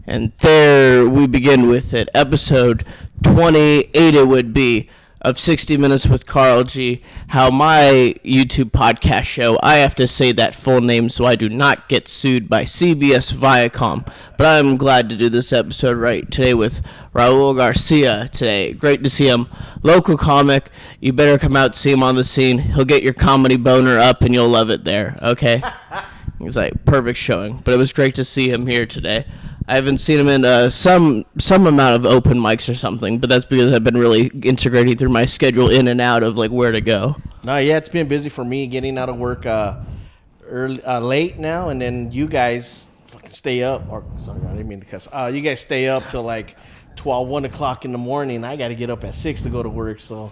And there we begin with it. Episode 28 it would be of 60 Minutes with Karl G. How my YouTube podcast show, I have to say that full name so I do not get sued by CBS Viacom. But I'm glad to do this episode right today with Raul Garcia today. Great to see him. Local comic. You better come out, see him on the scene. He'll get your comedy boner up and you'll love it there, okay? He's like, perfect showing. But it was great to see him here today. I haven't seen him in some amount of open mics or something, but that's because I've been really integrating through my schedule in and out of like where to go. No, yeah, it's been busy for me getting out of work late now, and then you guys fucking stay up. Or sorry, I didn't mean to cuss. You guys stay up till like 12, 1 o'clock in the morning. I got to get up at 6 to go to work, so.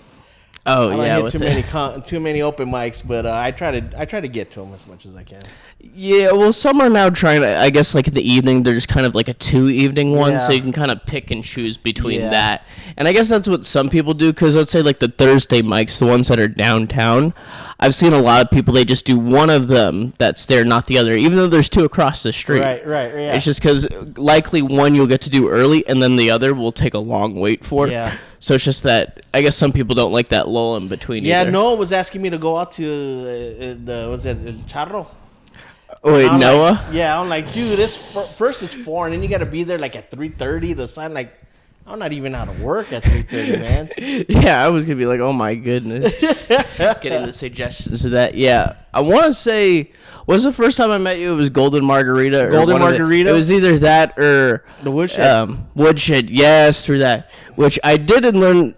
Oh I don't yeah, hit too many open mics, but I try to get to them as much as I can. Yeah, well, some are now trying to. I guess like in the evening, there's kind of like a 2 evening one, so you can kind of pick and choose between that. And I guess that's what some people do, because let's say like the Thursday mics, the ones that are downtown. I've seen a lot of people, they just do one of them that's there, not the other, even though there's 2 across the street. Right, yeah. It's just because likely one you'll get to do early, and then the other will take a long wait for. Yeah. So it's just that I guess some people don't like that lull in between. Yeah, either. Noah was asking me to go out to was it El Charro? Oh wait, Noah? I'm like, dude, this first it's 4, and then you got to be there like at 3:30. The sun, like, I'm not even out of work at 3:30, man. Yeah, I was gonna be like, oh my goodness, getting the suggestions of that. Yeah, I want to say, was the first time I met you? It was Golden Margarita. Golden Margarita. It was either that or the Woodshed. Woodshed, yes, through that. Which I did learn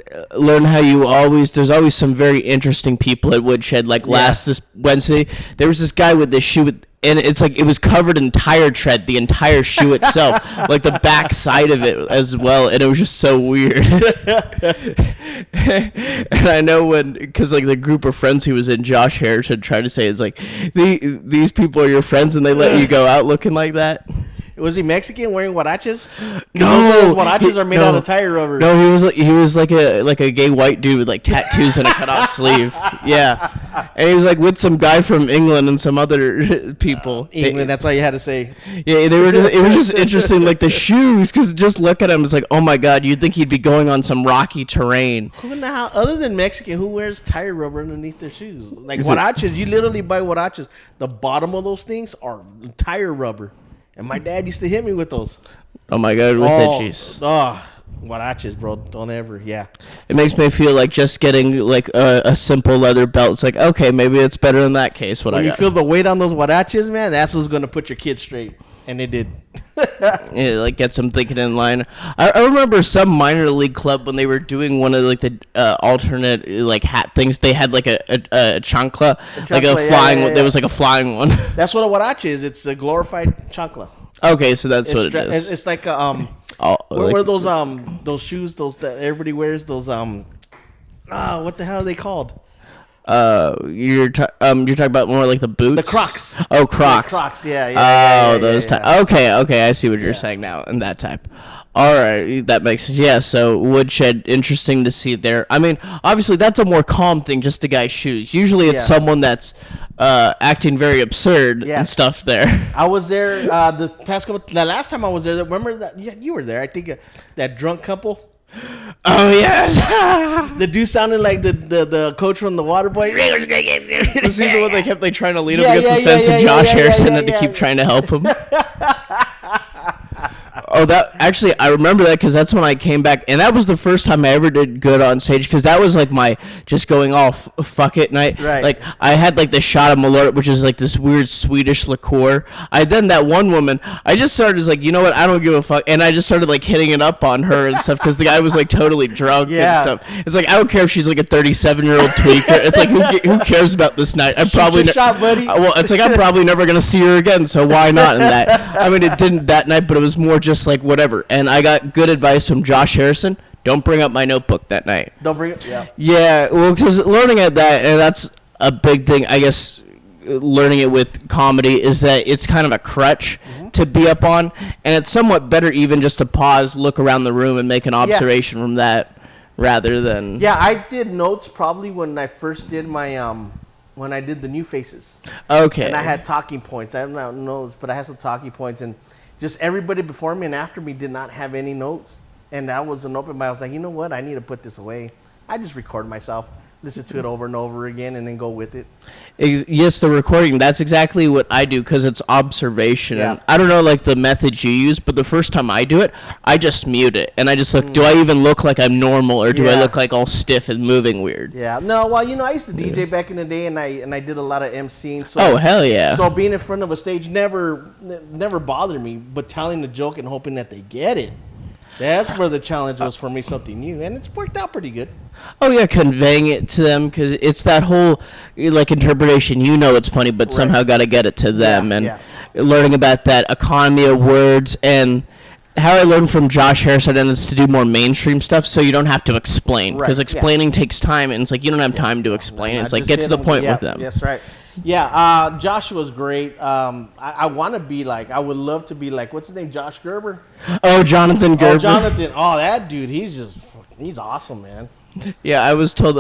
how you always. There's always some very interesting people at Woodshed. Like this Wednesday, there was this guy with this shoe and it's like it was covered in tire tread, the entire shoe itself, like the back side of it as well, and it was just so weird. And I know because like the group of friends he was in, Josh Harrison tried to say, it's like these people are your friends and they let you go out looking like that. Was he Mexican wearing huaraches? No, those huaraches are made out of tire rubber. No, he was like a gay white dude with like tattoos and a cut off sleeve. Yeah, and he was like with some guy from England and some other people. England, that's all you had to say. Yeah, they were. It was just interesting, like the shoes, because just look at him, it's like, oh my god, you'd think he'd be going on some rocky terrain. Other than Mexican, who wears tire rubber underneath their shoes? Like huaraches, you literally buy huaraches. The bottom of those things are tire rubber. And my dad used to hit me with those. Oh my god, with itchies. Huaraches, bro. Don't ever, It makes me feel like just getting like a simple leather belt. It's like, okay, maybe it's better in that case. When you feel the weight on those huaraches, man, that's what's going to put your kids straight. And it did. It like gets them thinking in line. I remember some minor league club when they were doing one of like the alternate like hat things. They had like a chancla, like a flying. There was like a flying one. That's what a huarache is. It's a glorified chancla. Okay, so that's what it is. It's like what are those shoes? Those that everybody wears. Those what the hell are they called? You're talking about more like the boots? The Crocs. Oh, Crocs. The Crocs, yeah. Those type. Okay, I see what you're saying now, and that type. All right, that makes sense. Yeah, so Woodshed, interesting to see there. I mean, obviously, that's a more calm thing, just the guy's shoes. Usually it's someone that's acting very absurd and stuff there. I was there the last time I was there, remember that? Yeah, you were there. I think that drunk couple. Oh yes, the dude sounded like the coach from the Waterboy. Was he the one they kept trying to lead him against the fence, and Josh Harrison had to keep trying to help him? Oh, that actually, I remember that because that's when I came back, and that was the first time I ever did good on stage, because that was like my just going off fuck it night. Right. Like I had like the shot of Malort, which is like this weird Swedish liqueur. Then that one woman, I just started like, you know what, I don't give a fuck, and I just started like hitting it up on her and stuff because the guy was like totally drunk and stuff. It's like, I don't care if she's like a 37-year-old tweaker. It's like who cares about this night? I'm probably shot, buddy. Well, it's like I'm probably never gonna see her again, so why not? In that, I mean, it didn't that night, but it was more just like whatever. And I got good advice from Josh Harrison. Don't bring up my notebook that night. Don't bring it. Yeah. Yeah. Well, because learning at that, and that's a big thing, I guess. Learning it with comedy is that it's kind of a crutch to be up on, and it's somewhat better even just to pause, look around the room, and make an observation from that, rather than. Yeah, I did notes probably when I first did my when I did the new faces. Okay. And I had talking points. I don't know, but I had some talking points, and just everybody before me and after me did not have any notes. And that was an open mic. I was like, you know what? I need to put this away. I just record myself, listen to it over and over again, and then go with it. Yes, the recording. That's exactly what I do because it's observation. Yeah. And I don't know like the methods you use, but the first time I do it, I just mute it and I just look. Do I even look like I'm normal, or do I look like all stiff and moving weird? Yeah. No. Well, I used to DJ back in the day, and I did a lot of emceeing. So, oh hell yeah! So being in front of a stage never bothered me, but telling the joke and hoping that they get it. That's where the challenge was for me, something new, and it's worked out pretty good. Oh yeah, conveying it to them because it's that whole like interpretation. You know it's funny, but somehow got to get it to them, learning about that economy of words and how I learned from Josh Harrison is to do more mainstream stuff, so you don't have to explain because explaining takes time, and it's like you don't have time to explain. It's like get to the point with them. Yes, right. Yeah, Josh was great. I want to be like, I would love to be like, what's his name, Josh Gerber? Oh, Jonathan Gerber. Oh, Jonathan. Oh, that dude, he's awesome, man. Yeah, I was told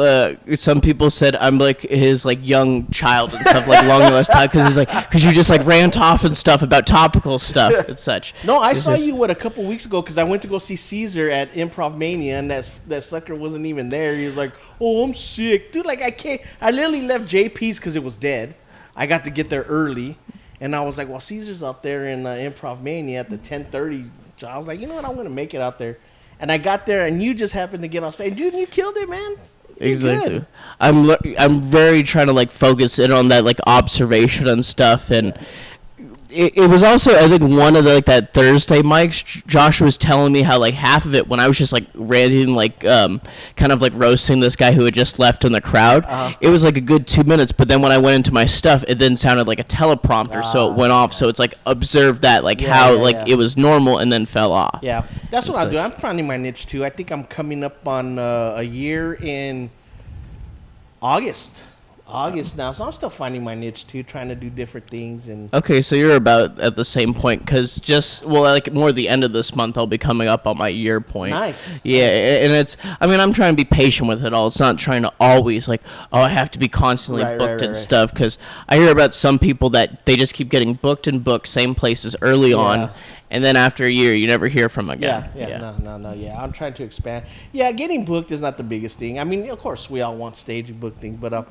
some people said I'm like his like young child and stuff like along those times because you just like rant off and stuff about topical stuff and such. No, I saw you a couple weeks ago because I went to go see Caesar at Improv Mania and that sucker wasn't even there. He was like, "Oh, I'm sick, dude." Like I literally left JP's because it was dead. I got to get there early, and I was like, "Well, Caesar's out there in Improv Mania at the 10:30." So I was like, "You know what? I'm gonna make it out there." And I got there, and you just happened to get on stage. Dude, you killed it, man. Exactly. I'm very trying to like focus in on that like observation and stuff, and it was also I think one of the like that Thursday mics. Josh was telling me how like half of it when I was just like ranting like kind of like roasting this guy who had just left in the crowd. It was like a good 2 minutes, but then when I went into my stuff, it then sounded like a teleprompter, so it went off. So it's like observe that like it was normal and then fell off. Yeah, that's what I'm doing. I'm finding my niche too. I think I'm coming up on a year in August now, so I'm still finding my niche too, trying to do different things. And okay, so you're about at the same point because like more the end of this month I'll be coming up on my year point. Nice. Yeah, and I'm trying to be patient with it all. It's not trying to always like I have to be constantly booked and stuff because I hear about some people that they just keep getting booked and booked same places early on. And then after a year, you never hear from them again. No. Yeah, I'm trying to expand. Yeah, getting booked is not the biggest thing. I mean, of course, we all want stage book things, but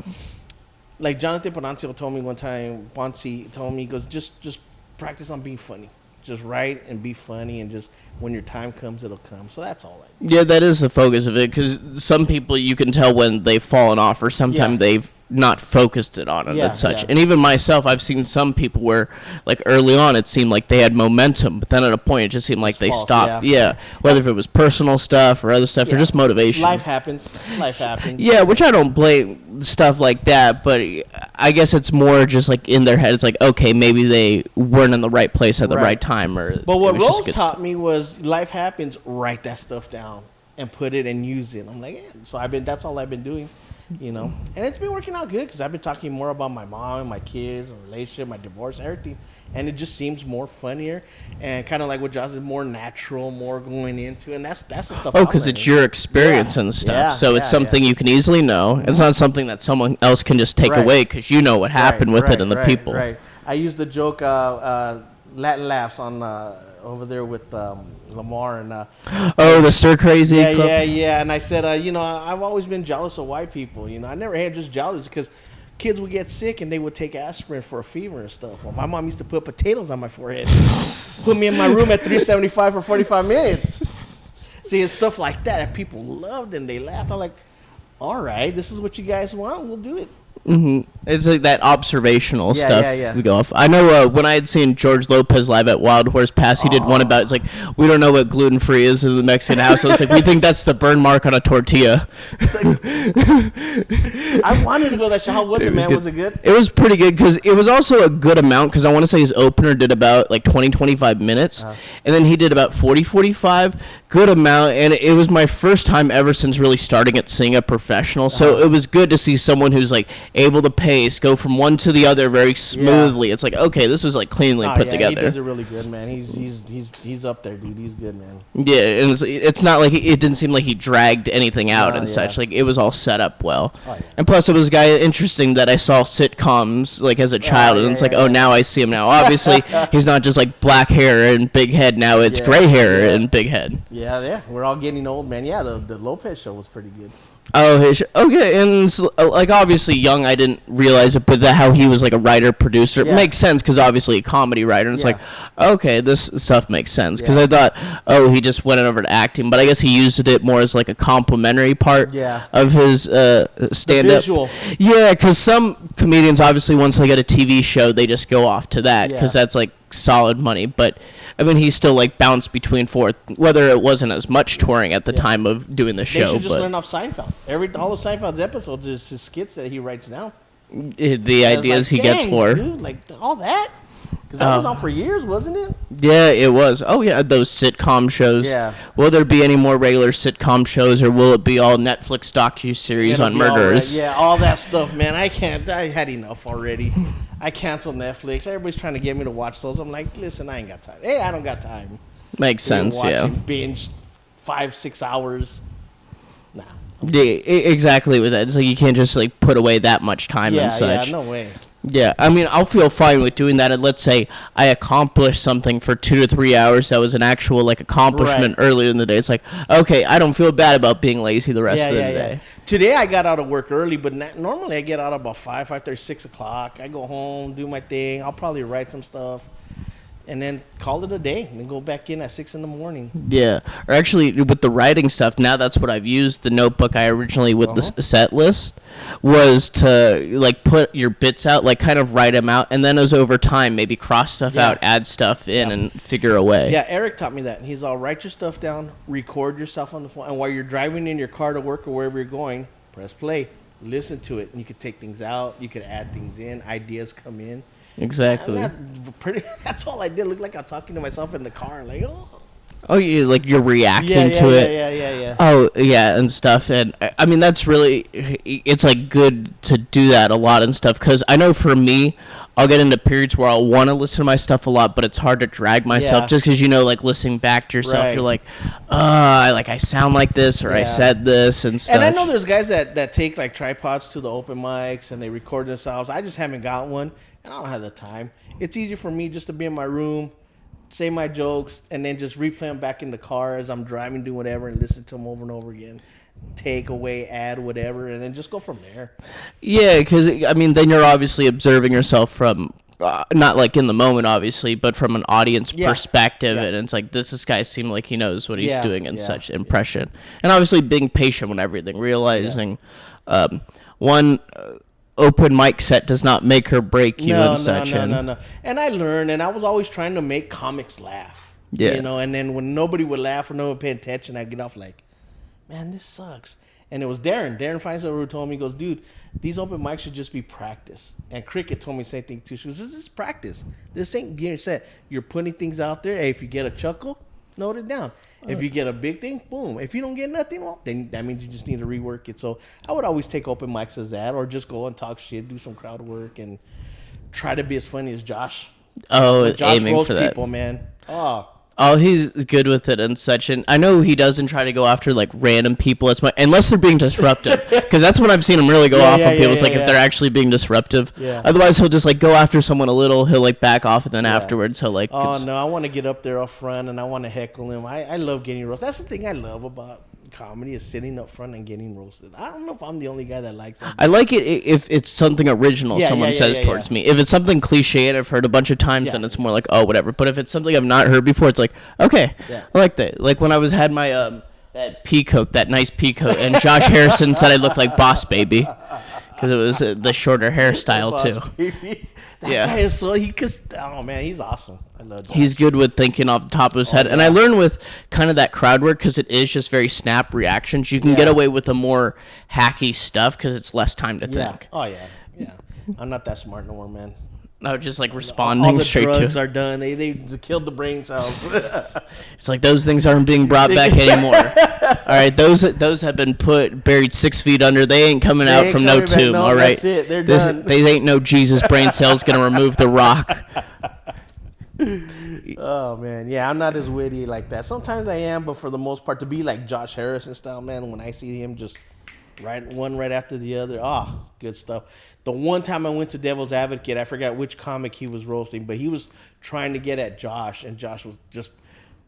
like Jonathan Ponancio told me one time, he goes, just practice on being funny. Just write and be funny, and just when your time comes, it'll come. So that's all. Yeah, that is the focus of it, because some people you can tell when they've fallen off, or sometimes they've not focused it on it and such. And even myself, I've seen some people where, like early on, it seemed like they had momentum, but then at a point, it just seemed like they stopped. Yeah, whether if it was personal stuff or other stuff, or just motivation. Life happens. Yeah, which I don't blame stuff like that, but I guess it's more just like in their head. It's like, okay, maybe they weren't in the right place at the right time. But what Rose taught me was life happens. Write that stuff down and put it and use it. I'm like, so that's all I've been doing. And it's been working out good because I've been talking more about my mom and my kids, my relationship, my divorce, everything, and it just seems more funnier and kind of like what Josh is more natural, more going into, and that's the stuff. Oh, because it's your experience and stuff, so it's something you can easily know. It's not something that someone else can just take away because you know what happened with it and the people. Right. I used the joke Latin laughs on over there with Lamar and the stir crazy club. Yeah, and I said I've always been jealous of white people. I never had just jealous because kids would get sick and they would take aspirin for a fever and stuff. Well, my mom used to put potatoes on my forehead, put me in my room at 375 for 45 minutes. See, it's stuff like that, and people loved and they laughed. I'm like, all right, this is what you guys want, we'll do it. Mm-hmm. It's like that observational stuff to go off. I know when I had seen George Lopez live at Wild Horse Pass, he did one about, it's like, we don't know what gluten-free is in the Mexican house. So it's like, we think that's the burn mark on a tortilla. I wanted to go to that show. How was it, man? Was it good? It was pretty good because it was also a good amount because I want to say his opener did about like 20-25 minutes. And then he did about 40-45. good amount, and it was my first time ever since really starting at seeing a professional. So it was good to see someone who's like able to pace, go from one to the other very smoothly. It's like, okay, this was like cleanly put together. He does it really good, man. He's up there, dude. He's good, man. Yeah, and it's not like it didn't seem like he dragged anything out and such. Like it was all set up well. And plus, it was a guy interesting that I saw sitcoms like as a child, and it's like, oh, now I see him now. Obviously, he's not just like black hair and big head. Now it's gray hair and big head. Yeah. We're all getting old, man. Yeah, the Lopez show was pretty good. Oh, okay, and like obviously young, I didn't realize it, but how he was like a writer producer it makes sense because obviously a comedy writer. And it's like, okay, this stuff makes sense because I thought, oh, he just went over to acting, but I guess he used it more as like a complimentary part of his stand-up. Visual. Yeah, because some comedians obviously once they get a TV show, they just go off to that because that's like solid money. But I mean, he still like bounced between forth, whether it wasn't as much touring at the time of doing the show. They should just learn off Seinfeld. All of Seinfeld's episodes is his skits that he writes down. The ideas he gets for. Dude, like all that. Because that was on for years, wasn't it? Yeah, it was. Oh, yeah, those sitcom shows. Yeah. Will there be any more regular sitcom shows, or will it be all Netflix docuseries on murderers? All that stuff, man. I had enough already. I canceled Netflix. Everybody's trying to get me to watch those. I'm like, listen, I ain't got time. Hey, I don't got time. Makes sense, Binge 5-6 hours. Nah. Yeah, exactly with that. It's like you can't just like put away that much time and such. Yeah, no way. Yeah, I mean, I'll feel fine with doing that. And let's say I accomplished something for 2 to 3 hours that was an actual like accomplishment earlier in the day. It's like, okay, I don't feel bad about being lazy the rest of the day. Today I got out of work early, but normally I get out about 5:30, 6 o'clock. I go home, do my thing. I'll probably write some stuff. And then call it a day, and then go back in at 6 in the morning. Yeah, or actually with the writing stuff, now that's what I've used. The notebook I originally with the set list was to like put your bits out, like kind of write them out, and then as over time maybe cross stuff out, add stuff in, and figure a way. Yeah, Eric taught me that. He's all, write your stuff down, record yourself on the phone, and while you're driving in your car to work or wherever you're going, press play, listen to it, and you can take things out, you can add things in, ideas come in. Exactly. That's all I did. Look like I'm talking to myself in the car, like, oh, you like you're reacting to it. Yeah. Oh, yeah, and stuff. And I mean, that's really, it's like good to do that a lot and stuff. Because I know for me, I'll get into periods where I'll want to listen to my stuff a lot, but it's hard to drag myself just because, like listening back to yourself, you're like, I sound like this or I said this and stuff. And I know there's guys that take like tripods to the open mics and they record themselves. I just haven't got one. And I don't have the time. It's easy for me just to be in my room, say my jokes, and then just replay them back in the car as I'm driving, do whatever, and listen to them over and over again. Take away, add whatever, and then just go from there. Yeah, because, I mean, then you're obviously observing yourself from, not like in the moment, obviously, but from an audience perspective. And it's like, this guy seems like he knows what he's doing and such impression. And obviously being patient with everything, realizing one... open mic set does not make or break you and such. No. And I learned, and I was always trying to make comics laugh. Yeah. And then when nobody would laugh or no one would pay attention, I'd get off like, man, this sucks. And it was Darren Feinstein who told me, he goes, dude, these open mics should just be practice. And Cricket told me the same thing too. She goes, this is practice. This ain't getting set. You're putting things out there. Hey, if you get a chuckle, note it down. If you get a big thing, boom. If you don't get nothing, well, then that means you just need to rework it. So I would always take open mics as that, or just go and talk shit, do some crowd work, and try to be as funny as Josh. Oh, Josh aiming for that. People, man. Oh, he's good with it and such. And I know he doesn't try to go after like random people as much, unless they're being disruptive. Because that's when I've seen him really go off on people. It's like if they're actually being disruptive. Yeah. Otherwise, he'll just like go after someone a little. He'll like back off, and then afterwards he'll like. Oh no, I want to get up there up front, and I want to heckle him. I love getting roasted. That's the thing I love about comedy, is sitting up front and getting roasted. I don't know if I'm the only guy that likes that. I like it if it's something original someone says towards me. If it's something cliche and I've heard a bunch of times, then it's more like, oh, whatever. But if it's something I've not heard before, it's like, okay, I like that. Like when I had my that peacoat, that nice peacoat, and Josh Harrison said I looked like Boss Baby. Because it was the shorter hairstyle too. That guy is oh man, he's awesome. I love that. He's good with thinking off the top of his head. And I learned with kind of that crowd work, because it is just very snap reactions. You can get away with the more hacky stuff because it's less time to think. Oh yeah. I'm not that smart no more, man. No, just like All responding the straight to drugs it. are done. They killed the brain cells. It's like those things aren't being brought back anymore. All right, those have been buried 6 feet under. They ain't coming out from no tomb. No, all right, that's it. They're done. They ain't no Jesus brain cells gonna remove the rock. Oh man, yeah, I'm not as witty like that. Sometimes I am, but for the most part, to be like Josh Harrison style, man, when I see him just right after the other, good stuff. The one time I went to Devil's Advocate, I forgot which comic he was roasting, but he was trying to get at Josh, and Josh was just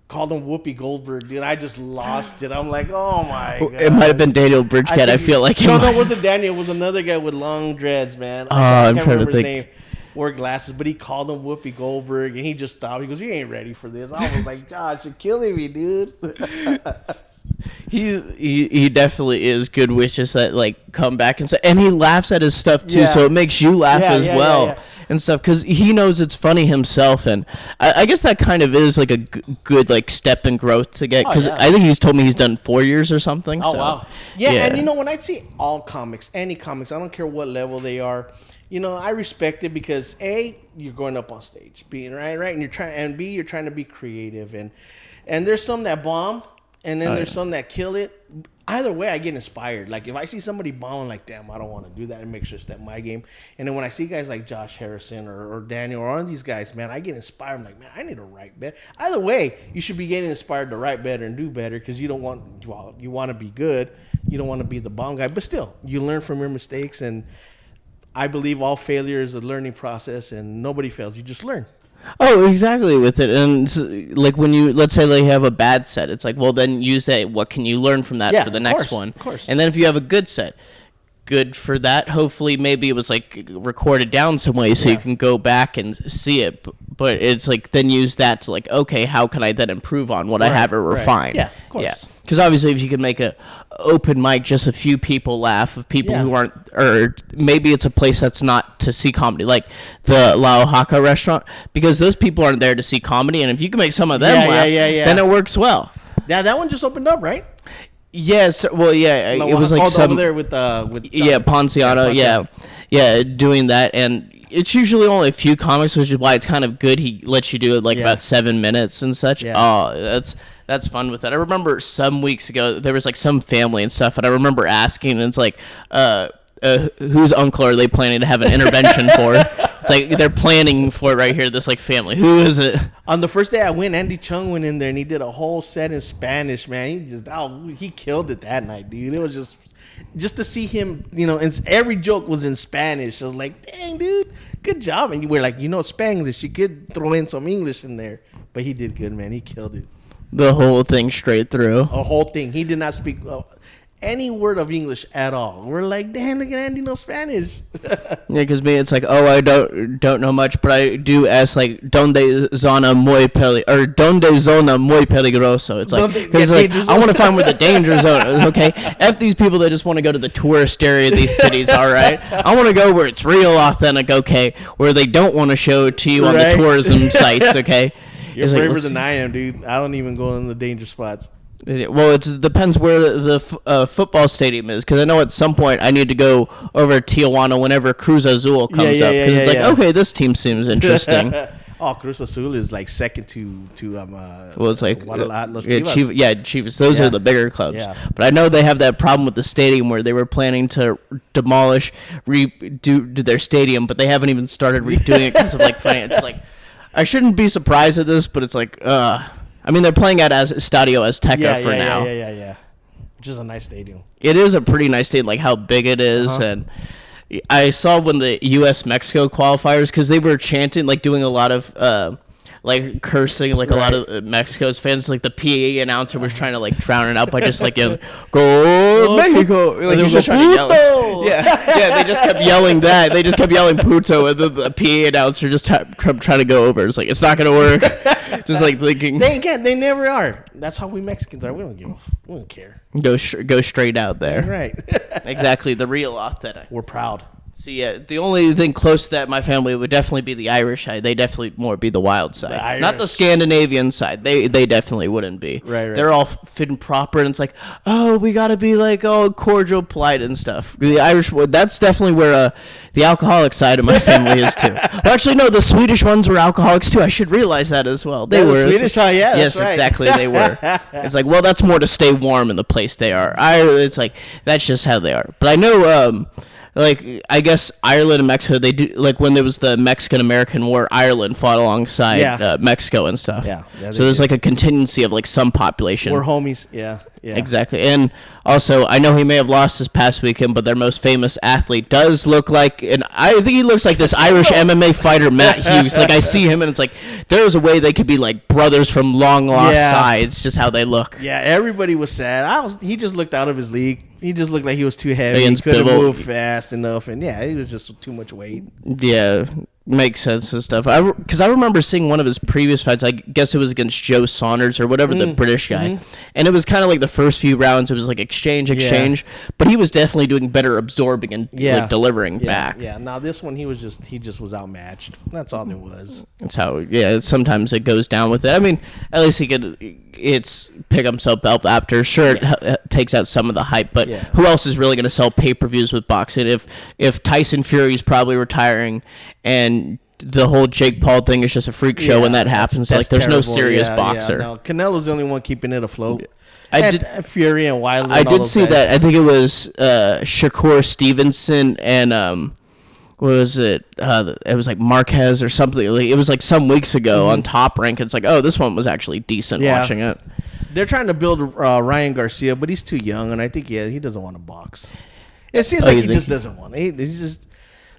called him Whoopi Goldberg, dude. I just lost it. I'm like, oh my god. It might have been Daniel Bridgecat. I feel like no, it wasn't Daniel. It was another guy with long dreads, man. I'm trying to think. Wore glasses, but he called him Whoopi Goldberg, and he just stopped. He goes, "You ain't ready for this." I was like, "Josh, you're killing me, dude." He definitely is good with just that like come back and say, and he laughs at his stuff too, Yeah. so it makes you laugh as well. Yeah. And stuff because he knows it's funny himself, and I guess that kind of is like a good like step in growth to get because I think he's told me he's done 4 years or something. Oh so, wow, yeah, and you know when I see all comics, any comics, I don't care what level they are, you know, I respect it because A, you're going up on stage, being right, and you're trying, and B, you're trying to be creative, and there's some that bomb, and then there's some that kill it. Either way, I get inspired. Like if I see somebody bombing, like damn, I don't want to do that, and make sure to step my game. And then when I see guys like Josh Harrison or Daniel or one of these guys, man, I get inspired. I'm like, man, I need to write better. Either way, you should be getting inspired to write better and do better because you don't want, well, you want to be good. You don't want to be the bomb guy, but still, you learn from your mistakes. And I believe all failure is a learning process, and nobody fails. You just learn. Oh, exactly with it. And like when you, let's say they have a bad set, it's like, well, then use that. What can you learn from that for the next one? Of course. And then if you have a good set, good for that. Hopefully maybe it was like recorded down some way so you can go back and see it. But it's like then use that to like, okay, how can I then improve on what I have or refine? Yeah, of course. Yeah. Because obviously if you can make a open mic, just a few people laugh of people who aren't, or maybe it's a place that's not to see comedy, like the La Oaxaca restaurant, because those people aren't there to see comedy, and if you can make some of them laugh, then it works well. Yeah, that one just opened up, right? Yes, well, yeah, La it was like Oaxaca, over there with Ponciano, yeah, doing that, and it's usually only a few comics, which is why it's kind of good. He lets you do it like about 7 minutes and such. Yeah. Oh, that's fun with that. I remember some weeks ago there was like some family and stuff, and I remember asking, and it's like, whose uncle are they planning to have an intervention for? It's like they're planning for it right here. This like family. Who is it? On the first day I went, Andy Chung went in there and he did a whole set in Spanish. Man, he killed it that night, dude. It was just to see him, you know, and every joke was in Spanish. I was like, dang, dude, good job. And you were like, you know, Spanglish. You could throw in some English in there, but he did good, man. He killed it. The whole thing straight through. A whole thing. He did not speak any word of English at all. We're like, damn, look at Andy knows Spanish. Yeah, because me, it's like, oh, I don't know much, but I do ask like, donde zona muy peligroso? It's like, because like, I want to find where the danger zone is. Okay, F these people that just want to go to the tourist area of these cities. All right, I want to go where it's real authentic. Okay, where they don't want to show it to you on the tourism sites. Okay, You're braver than I am, dude. I don't even go in the danger spots. Well, it depends where the football stadium is, because I know at some point I need to go over to Tijuana whenever Cruz Azul comes up, because it's like, okay, this team seems interesting. Cruz Azul is like second to well, it's like Los Chivas. Chivas. Those are the bigger clubs. Yeah. But I know they have that problem with the stadium where they were planning to redo their stadium, but they haven't even started redoing it because of like finance. It's like, I shouldn't be surprised at this, but it's like, I mean, they're playing at as Estadio Azteca for now. Yeah. Which is a nice stadium. It is a pretty nice stadium, like how big it is. And I saw when the U.S.-Mexico qualifiers, because they were chanting, like doing a lot of like cursing, like a lot of Mexico's fans. Like the PA announcer was trying to like drown it out by just like yelling, "Go Mexico!" Like he was just trying to yell. Yeah, they just kept yelling that. They just kept yelling "puto," and the PA announcer just trying to go over. It's like, it's not gonna work. Just like thinking they can't. They never are. That's how we Mexicans are. We don't care. Go straight out there. Right. Exactly, the real authentic. We're proud. So yeah, the only thing close to that in my family would definitely be the Irish side. They definitely more be the wild side, not the Scandinavian side. They definitely wouldn't be. Right. They're all fit and proper, and it's like, oh, we got to be like all cordial, polite, and stuff. The Irish, that's definitely where the alcoholic side of my family is too. Well, actually, no, the Swedish ones were alcoholics too. I should realize that as well. They were the Swedish. Oh yeah, yes, that's right. exactly. They were. It's like, well, that's more to stay warm in the place they are. It's like that's just how they are. But I know. Like, I guess Ireland and Mexico, they do, like, when there was the Mexican-American War, Ireland fought alongside Mexico and stuff. Yeah, so there's, like, a contingency of, like, some population. We're homies, yeah. Exactly. And also, I know he may have lost this past weekend, but their most famous athlete does look like, and I think he looks like this Irish MMA fighter, Matt Hughes. Like, I see him, and it's like, there's a way they could be, like, brothers from long lost sides, just how they look. Yeah, everybody was sad. He just looked out of his league. He just looked like he was too heavy. He couldn't move fast enough, and he was just too much weight. Yeah, makes sense and stuff. Because I remember seeing one of his previous fights. I guess it was against Joe Saunders or whatever, the British guy, and it was kind of like the first few rounds. It was like exchange, but he was definitely doing better absorbing and like, delivering back. Yeah. Now this one, he just was outmatched. That's all there was. That's how. Yeah, sometimes it goes down with it. I mean, at least he could. It's pick himself up after. Sure, it takes out some of the hype, but who else is really going to sell pay-per-views with boxing? If Tyson Fury's probably retiring and the whole Jake Paul thing is just a freak show when that happens, that's like there's terrible. no serious boxer. No, Canelo's the only one keeping it afloat. Fury and Wilder. I did see that. I think it was Shakur Stevenson and what was it? It was like Marquez or something. It was like some weeks ago on Top Rank. It's like, oh, this one was actually decent watching it. They're trying to build Ryan Garcia, but he's too young, and I think he doesn't want to box. It seems like he just doesn't want it. He's just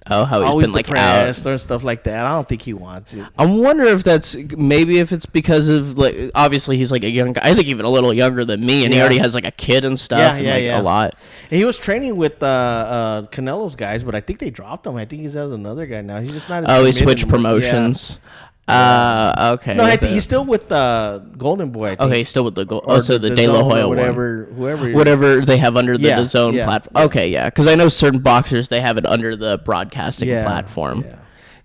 how he's always been like depressed out or stuff like that. I don't think he wants it. I wonder if that's if it's because of like obviously he's like a young guy. I think even a little younger than me, and he already has like a kid and stuff. A lot. And he was training with Canelo's guys, but I think they dropped him. I think he's has another guy now. He's just not. As he switched promotions. Okay. No, I think he's still with Golden Boy. I think. Okay, he's still with the the De La Hoya whatever they have under the DAZN platform. Yeah. Okay, yeah, because I know certain boxers they have it under the broadcasting platform.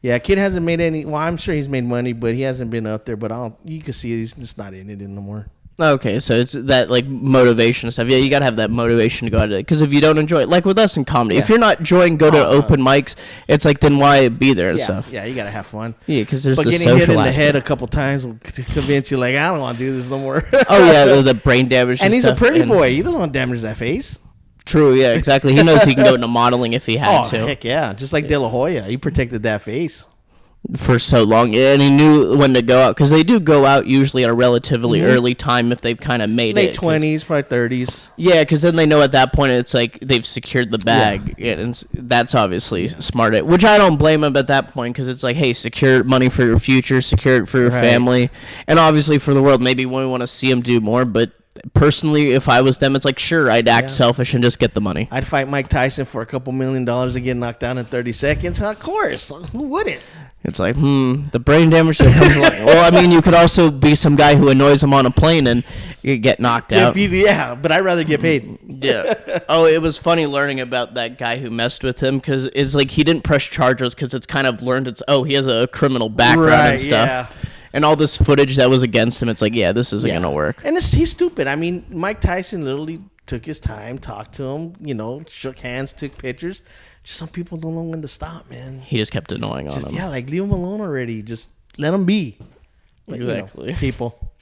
Yeah, kid hasn't made any. Well, I'm sure he's made money, but he hasn't been up there. But you can see he's just not in it anymore. Okay, so it's that like motivation stuff. Yeah, you gotta have that motivation to go out to it. Because if you don't enjoy it, like with us in comedy, if you're not enjoying go to open mics, it's like then why be there and stuff. Yeah, you gotta have fun. Yeah, because there's the getting social hit in aspect. the head a couple times will convince you like I don't want to do this no more. Oh yeah, the brain damage. And he's stuff. a pretty boy. He doesn't want to damage that face. True. Yeah, exactly. He knows he can go into modeling if he had to. Heck yeah, just like De La Hoya, he protected that face. For so long, and he knew when to go out because they do go out usually at a relatively early time if they've kind of made late it. 20s, probably 30s. Yeah, because then they know at that point it's like they've secured the bag, and that's obviously smart. Which I don't blame him at that point because it's like, hey, secure money for your future, secure it for your family, and obviously for the world. Maybe we want to see him do more, but personally, if I was them, it's like sure, I'd act selfish and just get the money. I'd fight Mike Tyson for a couple $1 million to get knocked down in 30 seconds. Of course, who wouldn't? It's like, the brain damage that comes along. Well, I mean, you could also be some guy who annoys him on a plane and you get knocked out. Yeah, but I'd rather get paid. Yeah. Oh, it was funny learning about that guy who messed with him because it's like he didn't press charges because it's kind of learned he has a criminal background and stuff. Yeah. And all this footage that was against him, it's like, this isn't going to work. And he's stupid. I mean, Mike Tyson literally took his time, talked to him, shook hands, took pictures. Just some people don't know when to stop, man. He just kept annoying on him. Yeah, like leave him alone already. Just let him be. But, exactly. People.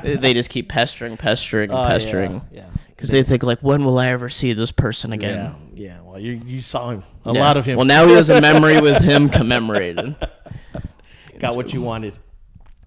They just keep pestering. Yeah. Because they think, like, when will I ever see this person again? Yeah. Well, you saw him. A lot of him. Well, now he has a memory with him commemorated. Got what you wanted.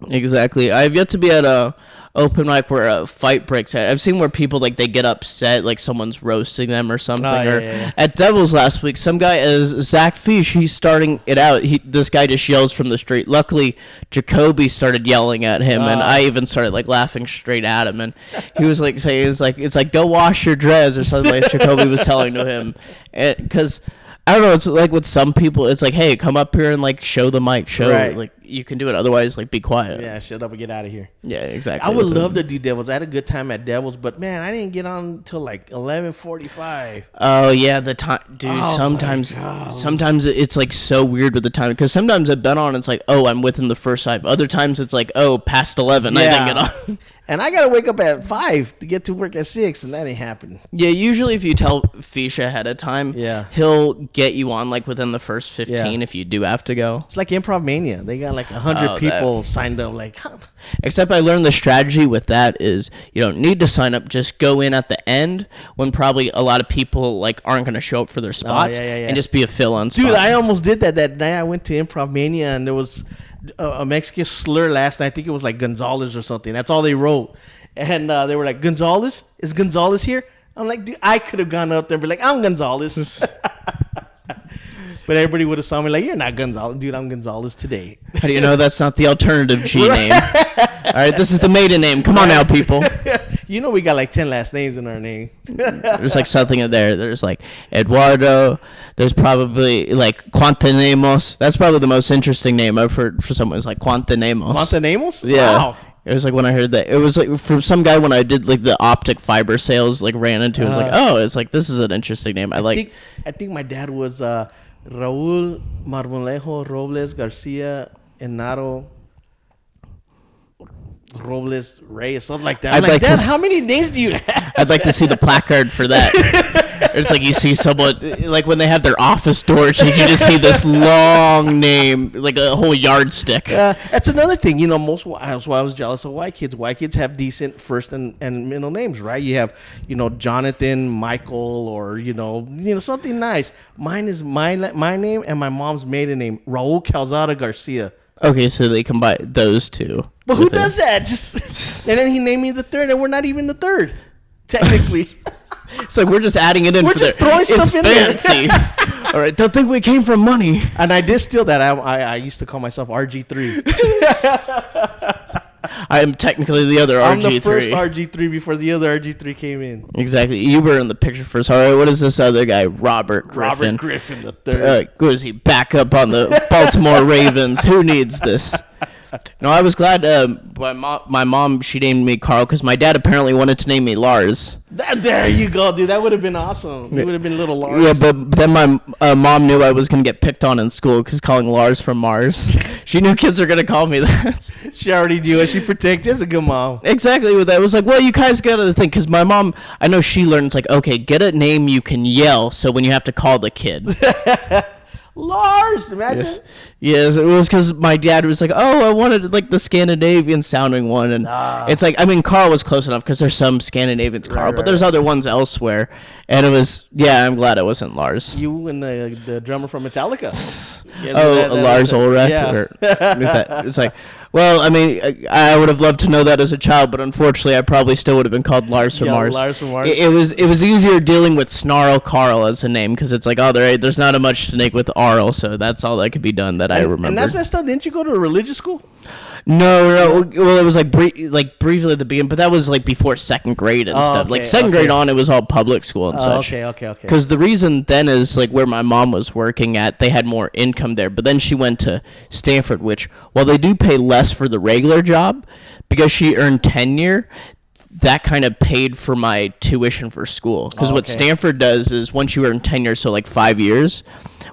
Exactly. I've yet to be at a open mic where a fight breaks out. I've seen where people like they get upset, like someone's roasting them or something. At Devils last week, some guy is Zach Fish. He's starting it out. This guy just yells from the street. Luckily, Jacoby started yelling at him, and I even started like laughing straight at him. And he was like saying, "It's like go wash your dreads" or something like Jacoby was telling to him, because. I don't know. It's like with some people, it's like, hey, come up here and like show the mic, like you can do it. Otherwise, like, be quiet. Yeah, shut up and get out of here. Yeah, exactly. I would love to do Devils. I had a good time at Devils, but man, I didn't get on until like 11:45. Oh yeah, the time, dude. Sometimes it's like so weird with the time because sometimes I've been on. It's like, oh, I'm within the first 5. Other times it's like, oh, past 11. I didn't get on. And I gotta wake up at 5 to get to work at 6, and that ain't happening. Yeah, usually if you tell Fisha ahead of time, he'll get you on like within the first 15 if you do have to go. It's like Improv Mania. They got like 100 people signed up. Like, except I learned the strategy with that is you don't need to sign up. Just go in at the end when probably a lot of people like aren't going to show up for their spots and just be a fill-in spot. Dude, I almost did that night. I went to Improv Mania and there was a Mexican slur last night. I think it was like Gonzalez or something. That's all they wrote. And they were like, Gonzalez? Is Gonzalez here? I'm like, dude, I could have gone up there and be like, I'm Gonzalez. But everybody would have saw me like, you're not Gonzalez. Dude, I'm Gonzalez today. How do you know that's not the alternative G name? All right, this is the maiden name. Come on now, people. You know we got like 10 last names in our name. There's like something in there. There's like Eduardo. There's probably like Quantanemos. That's probably the most interesting name I've heard for someone. It's like Quantanemos. Quantanemos? Yeah. Wow. It was like when I heard that. It was like for some guy when I did like the optic fiber sales, like ran into. It was like, oh, it's like this is an interesting name. I think my dad was Raul Marmolejo Robles Garcia Enaro Robles Reyes, something like that. I'm like, Dad, how many names do you have? I'd like to see the placard for that. It's like you see someone, like when they have their office doors, you can just see this long name, like a whole yardstick. That's another thing. You know, that's why I was jealous of white kids. White kids have decent first and middle names, right? You have, you know, Jonathan, Michael, or, you know, something nice. Mine is my name and my mom's maiden name, Raul Calzada Garcia. Okay, so they combine those two. But who does that? And then he named me the third, and we're not even the third, technically. It's like we're just adding it in. We're just throwing stuff in fancy. there. All right, don't think we came from money. And I did steal that. I used to call myself RG3. I am technically the other RG3. I'm the first RG3 before the other RG3 came in. Exactly. You were in the picture first. All right, what is this other guy? Robert Griffin. Robert Griffin the third. Who is he? Back up on the Baltimore Ravens. Who needs this? No, I was glad my mom, she named me Karl because my dad apparently wanted to name me Lars. There you go, dude. That would have been awesome. You would have been little Lars. Yeah, but then my mom knew I was going to get picked on in school because calling Lars from Mars. She knew kids were going to call me that. She already knew it. She protected. That's a good mom. Exactly. With that, it was like, well, you guys got to think because my mom, I know she learned, it's like, okay, get a name you can yell so when you have to call the kid. Lars, imagine. Yes, it was because my dad was like, oh, I wanted like the Scandinavian sounding one. And it's like, I mean, Karl was close enough because there's some Scandinavians Karl, but there's other ones elsewhere. And it was, I'm glad it wasn't Lars. You and the drummer from Metallica. Lars Ulrich. Yeah. It's like, well, I mean, I would have loved to know that as a child, but unfortunately, I probably still would have been called Lars from Mars. Lars from Mars. It was easier dealing with Snarl Karl as a name because it's like, oh, there's not a much to make with Arl, so that's all that could be done that I remember. And that's messed up. Didn't you go to a religious school? No. Well, it was like briefly at the beginning, but that was like before second grade and stuff. Okay, like second grade on, it was all public school and such. Okay. Because the reason then is like where my mom was working at, they had more income there. But then she went to Stanford, which while they do pay less for the regular job, because she earned tenure, that kind of paid for my tuition for school. Because what Stanford does is once you earn tenure, so like 5 years,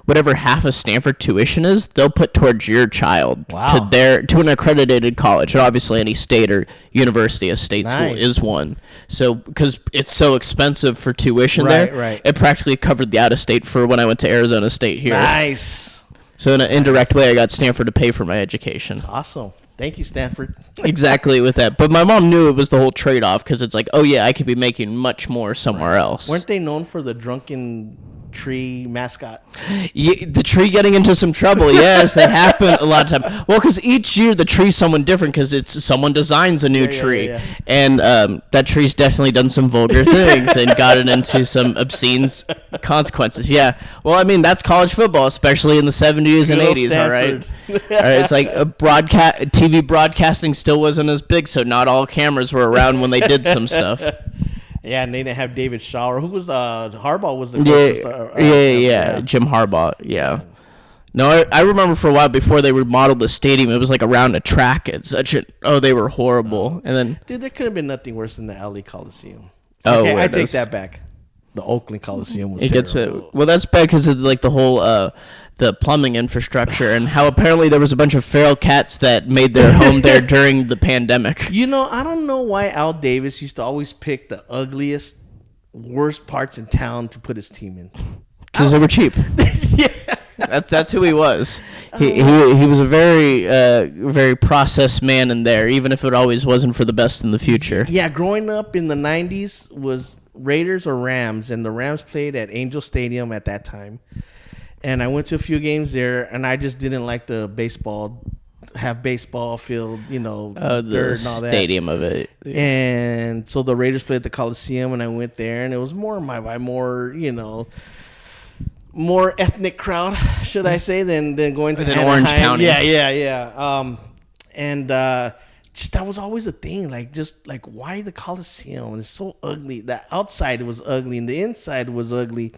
whatever half of Stanford tuition is, they'll put towards your child to an accredited college. And obviously, any state or university, a state school is one. So because it's so expensive for tuition there, it practically covered the out of state for when I went to Arizona State here. Nice. So in an indirect way, I got Stanford to pay for my education. That's awesome. Thank you, Stanford. Exactly with that. But my mom knew it was the whole trade-off because it's like, oh, yeah, I could be making much more somewhere else. Weren't they known for the drunken tree mascot? Yeah, the tree getting into some trouble. Yes, that happened a lot of time. Well, because each year the tree's someone different because it's someone designs a new tree. Yeah. And that tree's definitely done some vulgar things and got it into some obscene consequences. Yeah. Well, I mean, that's college football, especially in the 70s and 80s, all right? All right, it's like TV broadcasting still wasn't as big, so not all cameras were around when they did some stuff. Yeah, and they didn't have David Shaw. Who was Harbaugh was the coach. Yeah, Jim Harbaugh, yeah. No, I remember for a while before they remodeled the stadium, it was like around a track. It's they were horrible. And then, Dude, there could have been nothing worse than the LA Coliseum. Oh, okay, where I it take is. that back. The Oakland Coliseum was it gets terrible. well. That's bad because of like the whole the plumbing infrastructure and how apparently there was a bunch of feral cats that made their home there during the pandemic. You know, I don't know why Al Davis used to always pick the ugliest, worst parts in town to put his team in. Because they were cheap. Yeah. That's who he was. He was a very processed man in there, even if it always wasn't for the best in the future. Yeah, growing up in the 90s was Raiders or Rams, and the Rams played at Angel Stadium at that time. And I went to a few games there, and I just didn't like the baseball field, dirt and all that. Stadium of it. And so the Raiders played at the Coliseum, and I went there, and it was more more ethnic crowd, should I say, than going to Anaheim. Orange County. Yeah. And just that was always a thing. Like why the Coliseum? It's so ugly. The outside was ugly, and the inside was ugly.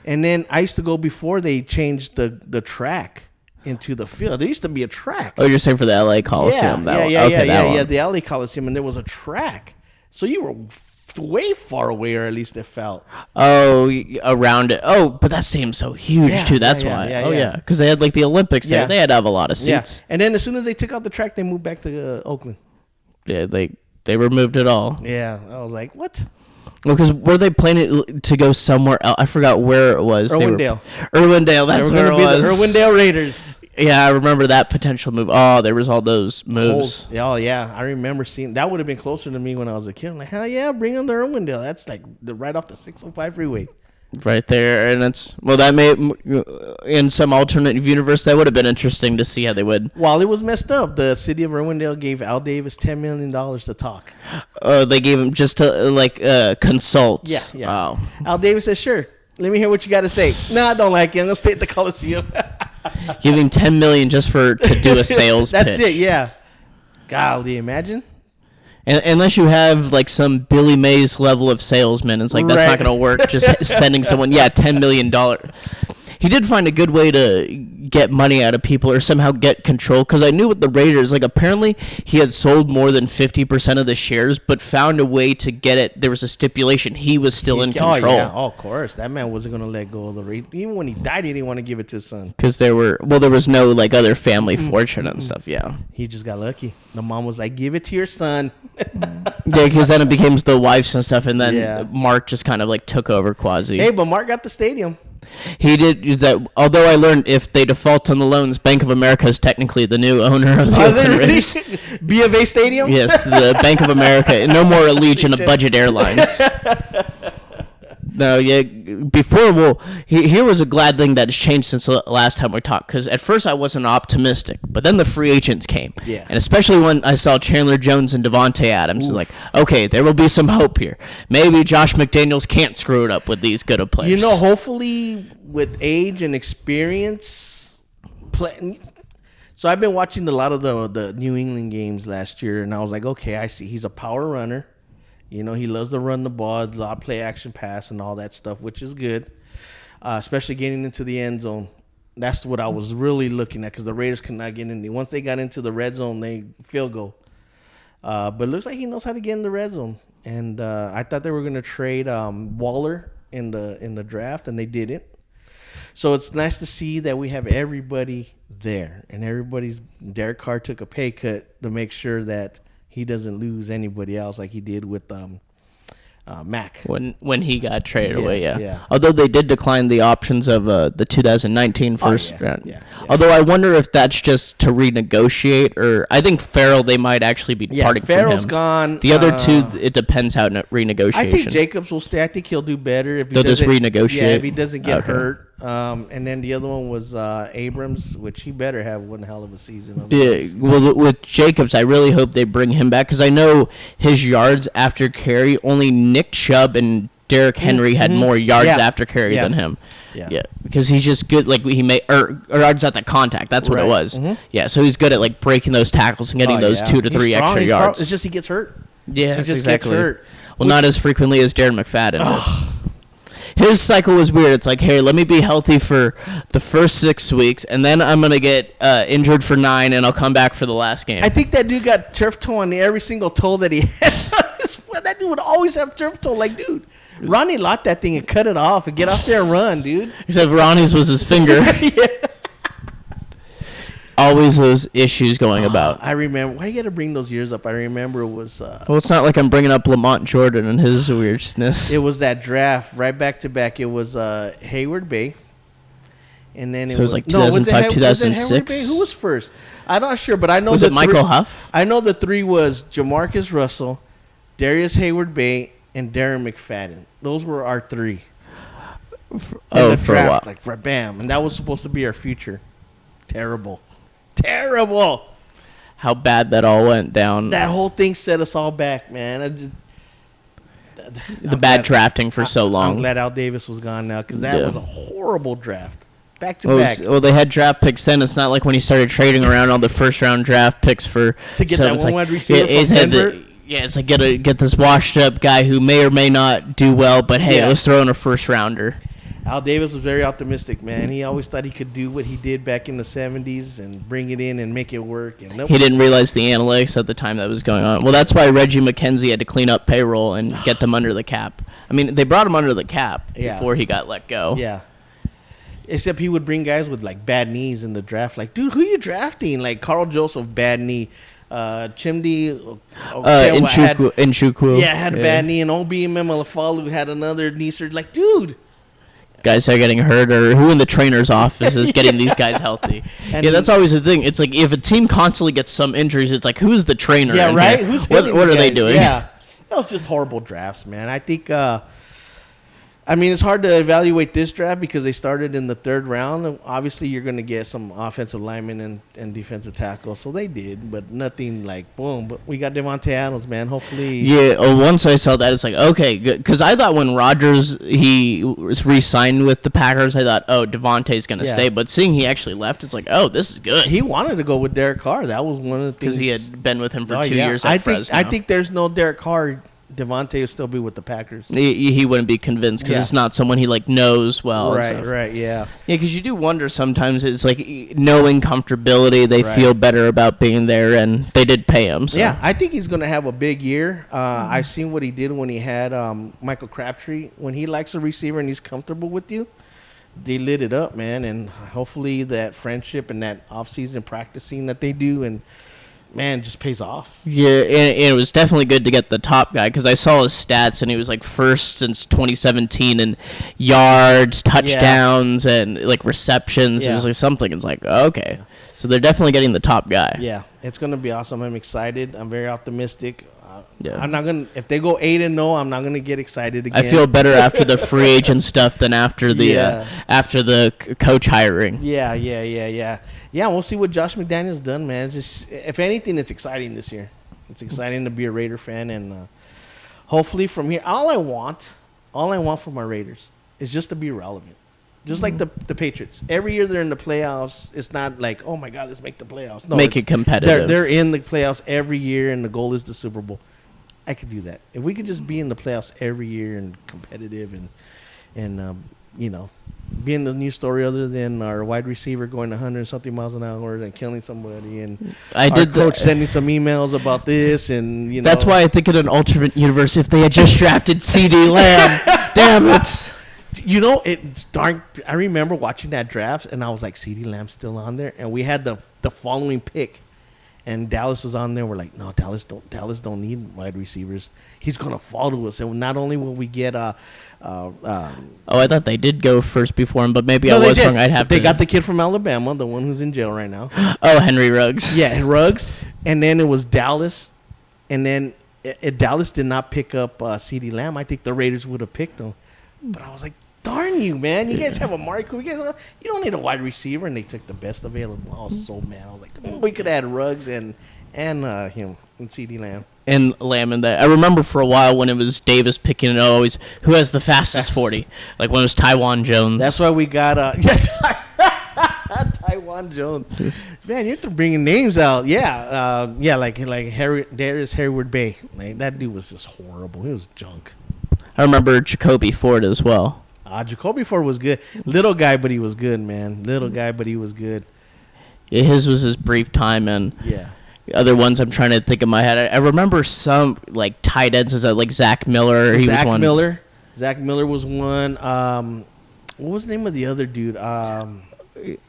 And then I used to go before they changed the track into the field. There used to be a track. Oh, you're saying for the LA Coliseum? Yeah. The LA Coliseum, and there was a track. So you were way far away, or at least it felt. Oh, around it. Oh, but that stadium's so huge too. That's why. Yeah. Because they had like the Olympics there. They had to have a lot of seats. Yeah. And then as soon as they took out the track, they moved back to Oakland. Yeah, they removed it all. Yeah, I was like, what? Well, because were they planning to go somewhere else? I forgot where it was. Irwindale. Irwindale. That's where it was. The Irwindale Raiders. Yeah, I remember that potential move. Oh, there was all those moves. Oh, yeah. I remember seeing that. Would have been closer to me when I was a kid. I'm like, hell yeah, bring them to Irwindale. That's like right off the 605 freeway. Right there, and that may, in some alternate universe, that would have been interesting to see how they would. Well, it was messed up. The city of Irwindale gave Al Davis $10 million to talk. They gave him just to consult. Yeah. Wow. Al Davis said, "Sure, let me hear what you got to say." Nah, I don't like it. I'm gonna stay at the Coliseum. Giving $10 million just to do a sales pitch. That's it. Yeah. Golly, imagine. And unless you have like some Billy Mays level of salesman, it's like that's not going to work. Just sending someone, $10 million. He did find a good way to get money out of people or somehow get control. Because I knew with the Raiders, like apparently he had sold more than 50% of the shares, but found a way to get it. There was a stipulation he was still in control. Of course, that man wasn't going to let go of the Raiders. Even when he died, he didn't want to give it to his son. Because there was no like other family fortune and stuff. Yeah, he just got lucky. The mom was like, "Give it to your son." Yeah, because then it became the wives and stuff, and then Mark just kind of like took over quasi. Hey, but Mark got the stadium. He did that. Although I learned if they default on the loans, Bank of America is technically the new owner of the Oakland Raiders. B of A Stadium. Yes, the Bank of America. No more Allegiant of Budget Airlines. No, yeah. Here was a glad thing that has changed since the last time we talked. Because at first I wasn't optimistic, but then the free agents came. Yeah. And especially when I saw Chandler Jones and Devontae Adams, it's like, okay, there will be some hope here. Maybe Josh McDaniels can't screw it up with these good of players. Hopefully with age and experience, So I've been watching a lot of the New England games last year, and I was like, okay, I see. He's a power runner. He loves to run the ball, a lot of play action pass and all that stuff, which is good, especially getting into the end zone. That's what I was really looking at because the Raiders could not get in there. Once they got into the red zone, they field goal. But it looks like he knows how to get in the red zone. And I thought they were going to trade Waller in the draft, and they didn't. So it's nice to see that we have everybody there, and Derek Carr took a pay cut to make sure that he doesn't lose anybody else like he did with Mac. When he got traded away, yeah. Although they did decline the options of the 2019 first round. Yeah. Although I wonder if that's just to renegotiate, or I think Farrell they might actually be parting Farrell's from him. Gone. The other two, it depends how renegotiation. I think Jacobs will stay. I think he'll do better if they'll just renegotiate. Yeah, if he doesn't get hurt. And then the other one was Abrams, which he better have one hell of a season. Yeah, well, with Jacobs, I really hope they bring him back because I know his yards after carry, only Nick Chubb and Derrick Henry had more yards after carry than him. Yeah, because he's just good. Like he made or yards at the contact. That's what it was. Yeah, so he's good at like breaking those tackles and getting those 2 to 3 extra yards. It's just he gets hurt. Yes, he just exactly. gets hurt. Well, not as frequently as Darren McFadden. his cycle was weird. It's like, hey, let me be healthy for the first 6 weeks, and then I'm gonna get injured for 9, and I'll come back for the last game. I think that dude got turf toe on every single toe that he has. That dude would always have turf toe. Like, dude, Ronnie locked that thing and cut it off and get out there and run, dude. Except Ronnie's was his finger. Yeah. Always those issues going about. I remember. Why do you got to bring those years up? I remember it was. Well, it's not like I'm bringing up Lamont Jordan and his weirdness. It was that draft right back to back. It was Hayward Bay, and then it was like 2005, 2006. Who was first? I'm not sure, but I know. Was it Michael Huff? I know the 3 was Jamarcus Russell, Darius Hayward Bay, and Darren McFadden. Those were our 3. For a while. Like bam, and that was supposed to be our future. Terrible. How bad that all went down. That whole thing set us all back, man. The bad drafting for so long. I'm glad Al Davis was gone now because that was a horrible draft. Back to back. Well, they had draft picks then. It's not like when he started trading around all the first-round draft picks for... To get that one wide receiver from Denver? It's like get this washed-up guy who may or may not do well, but hey, let's throw in a first-rounder. Al Davis was very optimistic, man. He always thought he could do what he did back in the 70s and bring it in and make it work. And he didn't realize the analytics at the time that was going on. Well, that's why Reggie McKenzie had to clean up payroll and get them under the cap. I mean, they brought him under the cap before he got let go. Yeah. Except he would bring guys with, like, bad knees in the draft. Like, dude, who are you drafting? Like, Carl Joseph, bad knee. Chimdi Nchukwu. Had a bad knee. And Obi Melifalu had another knee surgery. Like, dude. Guys are getting hurt, or who in the trainer's office is getting these guys healthy? That's always the thing. It's like if a team constantly gets some injuries, it's like, who's the trainer? Yeah, right. Here? Who's what are they doing? Yeah, that was just horrible drafts, man. I think. I mean, it's hard to evaluate this draft because they started in the 3rd round. Obviously, you're going to get some offensive linemen and defensive tackles, so they did, but nothing like boom. But we got Devontae Adams, man. Hopefully, Once I saw that, it's like okay, good. Because I thought when Rodgers he was re-signed with the Packers, I thought, oh, Devontae's going to stay. But seeing he actually left, it's like, oh, this is good. He wanted to go with Derek Carr. That was one of the things because he had been with him for 2 years. At Fresno. I think there's no Derek Carr. Devontae will still be with the Packers. He wouldn't be convinced because it's not someone he like knows well. Right, yeah. Yeah, because you do wonder sometimes. It's like knowing comfortability. They feel better about being there, and they did pay him. So. Yeah, I think he's going to have a big year. I've seen what he did when he had Michael Crabtree. When he likes a receiver and he's comfortable with you, they lit it up, man. And hopefully that friendship and that off-season practicing that they do and man, just pays off. Yeah, and it was definitely good to get the top guy because I saw his stats and he was like first since 2017 in yards, touchdowns, and like receptions. It was like something. It's like okay, so they're definitely getting the top guy. Yeah, it's gonna be awesome. I'm excited. I'm very optimistic. Yeah. I'm not gonna. If they go 8-0, I'm not gonna get excited again. I feel better after the free agent stuff than after the coach hiring. Yeah. We'll see what Josh McDaniels done, man. It's just, if anything, it's exciting this year. It's exciting to be a Raider fan, and hopefully from here, all I want from my Raiders is just to be relevant. Just like the Patriots. Every year they're in the playoffs. It's not like, oh my God, let's make the playoffs. No, make it competitive. They're in the playoffs every year, and the goal is the Super Bowl. I could do that. If we could just be in the playoffs every year and competitive and being the news story other than our wide receiver going 100-something miles an hour and killing somebody and coach sending some emails about this and That's why I think in an alternate universe, if they had just drafted CeeDee Lamb, damn it. It's darn. I remember watching that draft, and I was like, CeeDee Lamb's still on there, and we had the following pick, and Dallas was on there. We're like, no, Dallas don't need wide receivers. He's gonna fall to us, and not only will we get I thought they did go first before him, but maybe I was wrong. They got the kid from Alabama, the one who's in jail right now. Oh, Henry Ruggs. Yeah, Ruggs, and then it was Dallas, and then if Dallas did not pick up CeeDee Lamb, I think the Raiders would have picked him. But I was like, darn you, man. You guys have a Amari Cooper. You don't need a wide receiver. And they took the best available. I was so mad. I was like, we could add Ruggs and him and CeeDee Lamb. And Lamb in that. I remember for a while when it was Davis picking it always, who has the fastest 40? Like when it was Tywan Jones. That's why we got Tywan Jones. Man, you're bringing names out. Like Darius Hayward Bay. Like, that dude was just horrible. He was junk. I remember Jacoby Ford as well. Jacoby Ford was good. Little guy, but he was good, man. Little guy, but he was good. Yeah, his was his brief time, and Yeah. other ones I'm trying to think in my head. I remember some like tight ends as like Zach Miller. He was one. Zach Miller was one. What was the name of the other dude?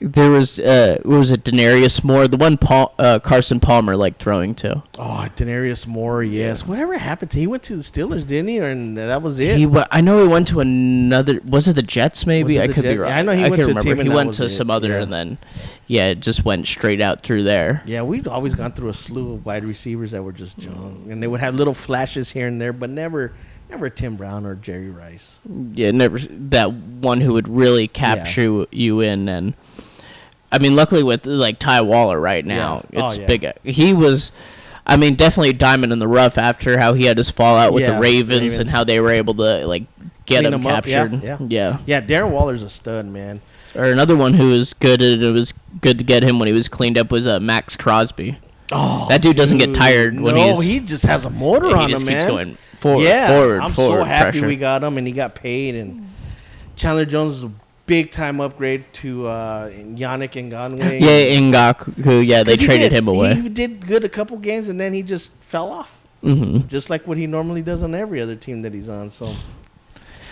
There was what was it, Denarius Moore, the one Carson Palmer liked throwing to. Oh, Denarius Moore, yes. Yeah. Whatever happened to he went to the Steelers, didn't he? And that was it. I know he went to another. Was it the Jets? Maybe I could be wrong. Yeah, I know he went to a team. He went to some other, and then it just went straight out through there. Yeah, we've always gone through a slew of wide receivers that were just junk, and they would have little flashes here and there, but never Tim Brown or Jerry Rice. Yeah, never that one who would really capture you in. And I mean, luckily with like Ty Waller right now, it's big. He was, I mean, definitely a diamond in the rough after how he had his fallout with the Ravens and how they were able to like get him captured. Yeah. Darren Waller's a stud, man. Or another one who was good, and it was good to get him when he was cleaned up, was Max Crosby. Oh, that dude doesn't get tired when he just has a motor on him, man. He just keeps going forward. I'm so happy we got him, and he got paid. And Chandler Jones is a big time upgrade to Yannick Ngakoue. Yeah, Ngakoue. They traded him away. He did good a couple games, and then he just fell off. Just like what he normally does on every other team that he's on. So.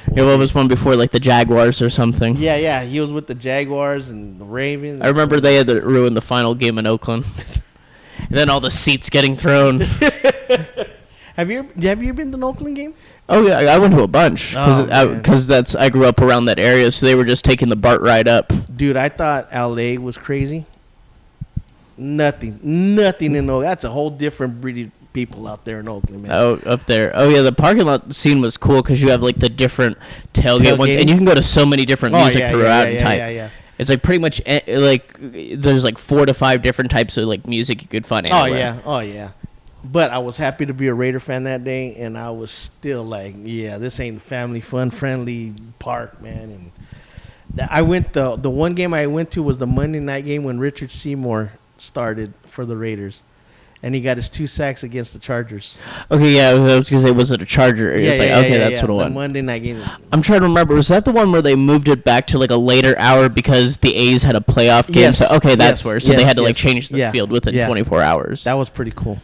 What was one before, like the Jaguars or something? Yeah. He was with the Jaguars and the Ravens. I remember they had to ruin the final game in Oakland. And then all the seats getting thrown. Have you been to an Oakland game? Oh yeah, I went to a bunch because I grew up around that area, so they were just taking the BART ride up. Dude, I thought LA was crazy. Nothing in Oakland. That's a whole different breed of people out there in Oakland, man. Oh, up there. Oh yeah, the parking lot scene was cool because you have like the different tailgate ones, and you can go to so many different music throughout. Yeah. It's like pretty much like there's like 4 to 5 different types of like music you could find anywhere. Oh yeah. But I was happy to be a Raider fan that day, and I was still like, this ain't family fun friendly park, man. And I went the one game I went to was the Monday night game when Richard Seymour started for the Raiders. And he got his 2 sacks against the Chargers. Okay, yeah, I was going to say, was it a Charger? That's what it was. The Monday night game. I'm trying to remember. Was that the one where they moved it back to like a later hour because the A's had a playoff game? Yes. So, that's where. So they had to like change the field within 24 hours. That was pretty cool.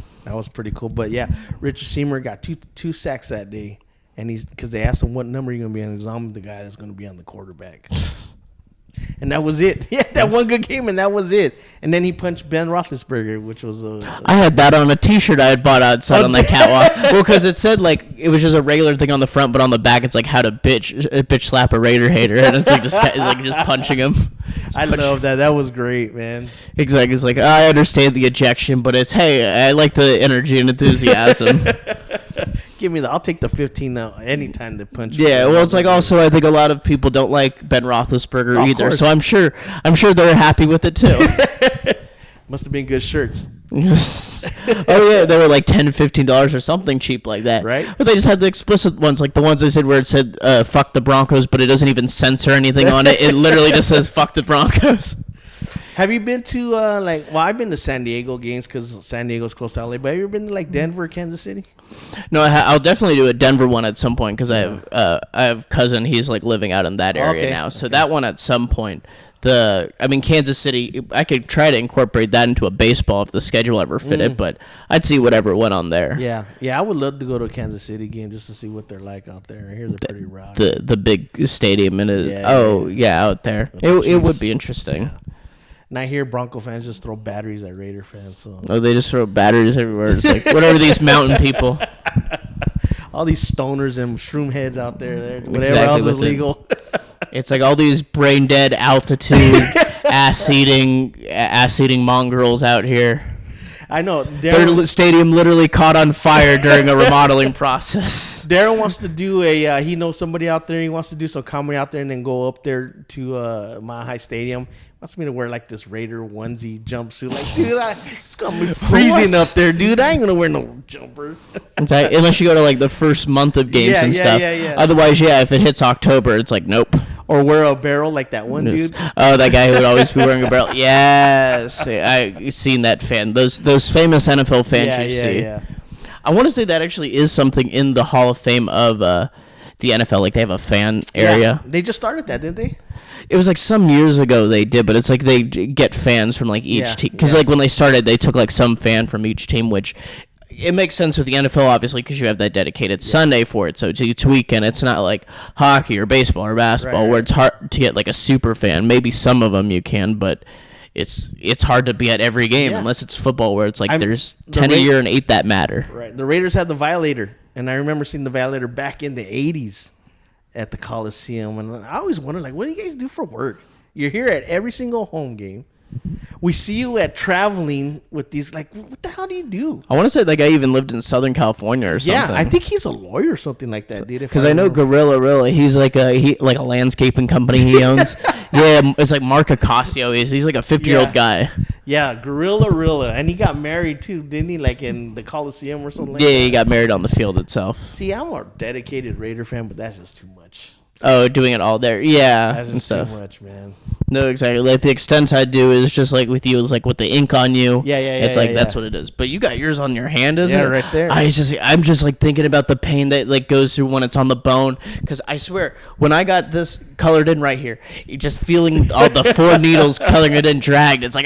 But yeah, Richard Seymour got two sacks that day. And because they asked him what number you're going to be on. Because I'm the guy that's going to be on the quarterback. And that was it. Yeah, that one good game, and that was it. And then he punched Ben Roethlisberger, which was I had that on a T-shirt I had bought outside on the catwalk. Well, because it said like it was just a regular thing on the front, but on the back it's like how to bitch slap a Raider hater, and it's like just punching him. I love that. That was great, man. Exactly. It's like I understand the ejection, but it's I like the energy and enthusiasm. Give me I'll take the 15 now anytime to punch. Yeah, well, it's like also I think a lot of people don't like Ben Roethlisberger either, so I'm sure they're happy with it too. Must have been good shirts. Oh yeah, they were like $10-15 or something cheap like that, right? But they just had the explicit ones, like the ones I said where it said "fuck the Broncos," but it doesn't even censor anything on it. It literally just says "fuck the Broncos." Have you been to I've been to San Diego games because San Diego's close to LA, but have you ever been to like Denver, Kansas City? No, I'll definitely do a Denver one at some point because I have a cousin. He's like living out in that area now, so that one at some point. Kansas City, I could try to incorporate that into a baseball if the schedule ever fit it, but I'd see whatever went on there. Yeah, I would love to go to a Kansas City game just to see what they're like out there. I hear they're pretty rowdy. The big stadium out there. It would be interesting. Yeah. And I hear Bronco fans just throw batteries at Raider fans. So. Oh, they just throw batteries everywhere. It's like, what are these mountain people? All these stoners and shroom heads out there. Whatever else is legal. It's like all these brain dead altitude ass eating mongrels out here. I know. Their stadium literally caught on fire during a remodeling process. Darren wants to do he knows somebody out there. He wants to do some comedy out there and then go up there to Mile High Stadium. Wants me to wear like this Raider onesie jumpsuit. Like, dude, it's going to be freezing up there, dude. I ain't going to wear no jumper. Unless you go to like the first month of games and stuff. Yeah. Otherwise, if it hits October, it's like, nope. Or wear a barrel like that one dude. Oh, that guy who would always be wearing a barrel. Yes. I've seen that fan. Those famous NFL fans you see. Yeah. I want to say that actually is something in the Hall of Fame of the NFL, like they have a fan area. Yeah, they just started that, didn't they? It was like some years ago they did, but it's like they get fans from like each team. Because like when they started, they took like some fan from each team, which it makes sense with the NFL, obviously, because you have that dedicated Sunday for it. So it's each weekend. It's not like hockey or baseball or basketball where it's hard to get like a super fan. Maybe some of them you can, but it's hard to be at every game unless it's football where it's like there's 10 a year and 8 that matter. Right. The Raiders had the Violator, and I remember seeing the Violator back in the 80s. At the Coliseum, and I always wonder, like, what do you guys do for work? You're here at every single home game. We see you at traveling with these, like, what the hell do you do? I want to say that guy even lived in Southern California or something. Yeah, I think he's a lawyer or something like that, dude. Because I know Gorilla, he's like a landscaping company he owns. Yeah, it's like Mark Acasio. He's like a 50-year-old guy. Yeah, Gorilla, and he got married too, didn't he? Like in the Coliseum or something like that? Yeah, he got married on the field itself. See, I'm a dedicated Raider fan, but that's just too much. Oh, doing it all there. Yeah. That's just too much, man. No, exactly. Like the extent I do is just like with you, it's like with the ink on you. Yeah. It's like that's what it is. But you got yours on your hand, isn't it? Yeah, right there. I'm just like thinking about the pain that like goes through when it's on the bone. Because I swear, when I got this colored in right here, you're just feeling all the 4 needles coloring it in dragged. It's like,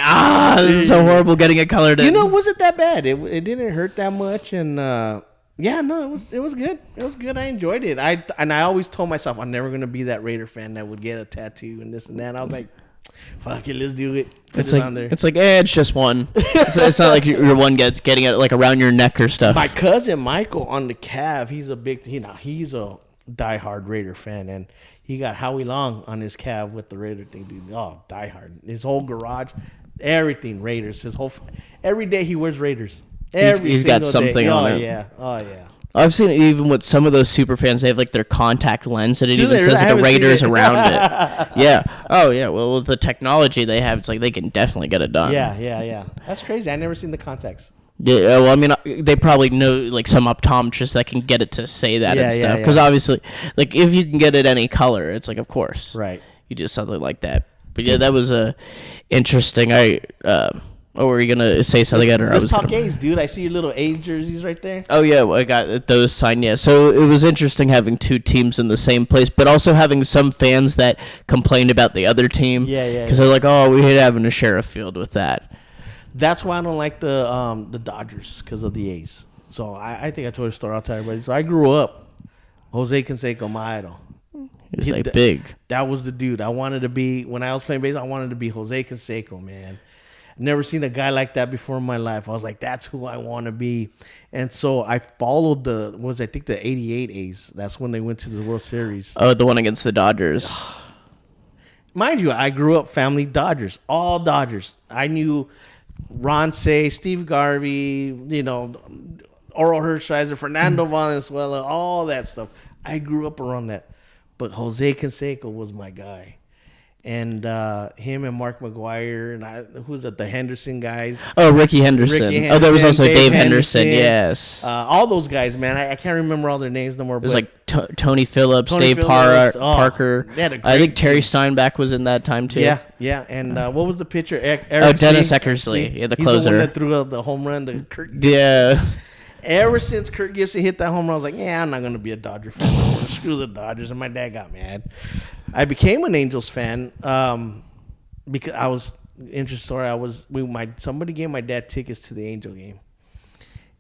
this is so horrible getting it colored in. You know, was it that bad? It didn't hurt that much, and yeah, no, it was good. It was good. I enjoyed it. I always told myself I'm never gonna be that Raider fan that would get a tattoo and this and that. I was like, fuck it, let's do it. It's like it's just one. It's not like your one getting it like around your neck or stuff. My cousin Michael on the calf, he's a diehard Raider fan, and he got Howie Long on his calf with the Raider thing, dude. Oh, diehard. His whole garage, everything Raiders. Every day he wears Raiders. He's got something on it. Oh yeah. I've seen it even with some of those super fans. They have like their contact lens, and it even says like a Raiders around it. Yeah. Oh yeah. Well, with the technology they have, it's like they can definitely get it done. Yeah. That's crazy. I never seen the contacts. Yeah. Well, I mean, they probably know like some optometrists that can get it to say that and stuff. Because obviously, like if you can get it any color, it's like of course, right? You do something like that. But yeah, that was interesting. Oh, were you gonna say something? Let's talk A's, dude. I see your little A's jerseys right there. Oh yeah, well, I got those signed. Yeah, so it was interesting having 2 teams in the same place, but also having some fans that complained about the other team. Yeah. Because they're like, oh, we hate having to share a field with that. That's why I don't like the Dodgers because of the A's. So I think I told a story. I'll tell everybody. So I grew up, Jose Canseco, my idol. He's like big. That was the dude I wanted to be when I was playing baseball. I wanted to be Jose Canseco, man. Never seen a guy like that before in my life. I was like, that's who I want to be. And so I followed the 88 A's. That's when they went to the World Series. Oh, the one against the Dodgers. Mind you, I grew up family Dodgers. All Dodgers. I knew Ron Say, Steve Garvey, Oral Hershiser, Fernando Valenzuela, all that stuff. I grew up around that. But Jose Canseco was my guy. And him and Mark McGuire and who's it? The Henderson guys. Oh, Ricky Henderson. Oh, there was also Dave Henderson. Yes. All those guys, man. I can't remember all their names no more. It was like Tony Phillips, Dave Parker. I think Terry Steinbach was in that time too. Yeah. And what was the pitcher? Dennis Eckersley. Yeah, the closer. He's the one that threw the home run to Kirk Gibson. Yeah. Ever since Kirk Gibson hit that home run, I was like, I'm not going to be a Dodger fan. Screw the Dodgers. And my dad got mad. I became an Angels fan because I was interesting story. Somebody gave my dad tickets to the Angel game,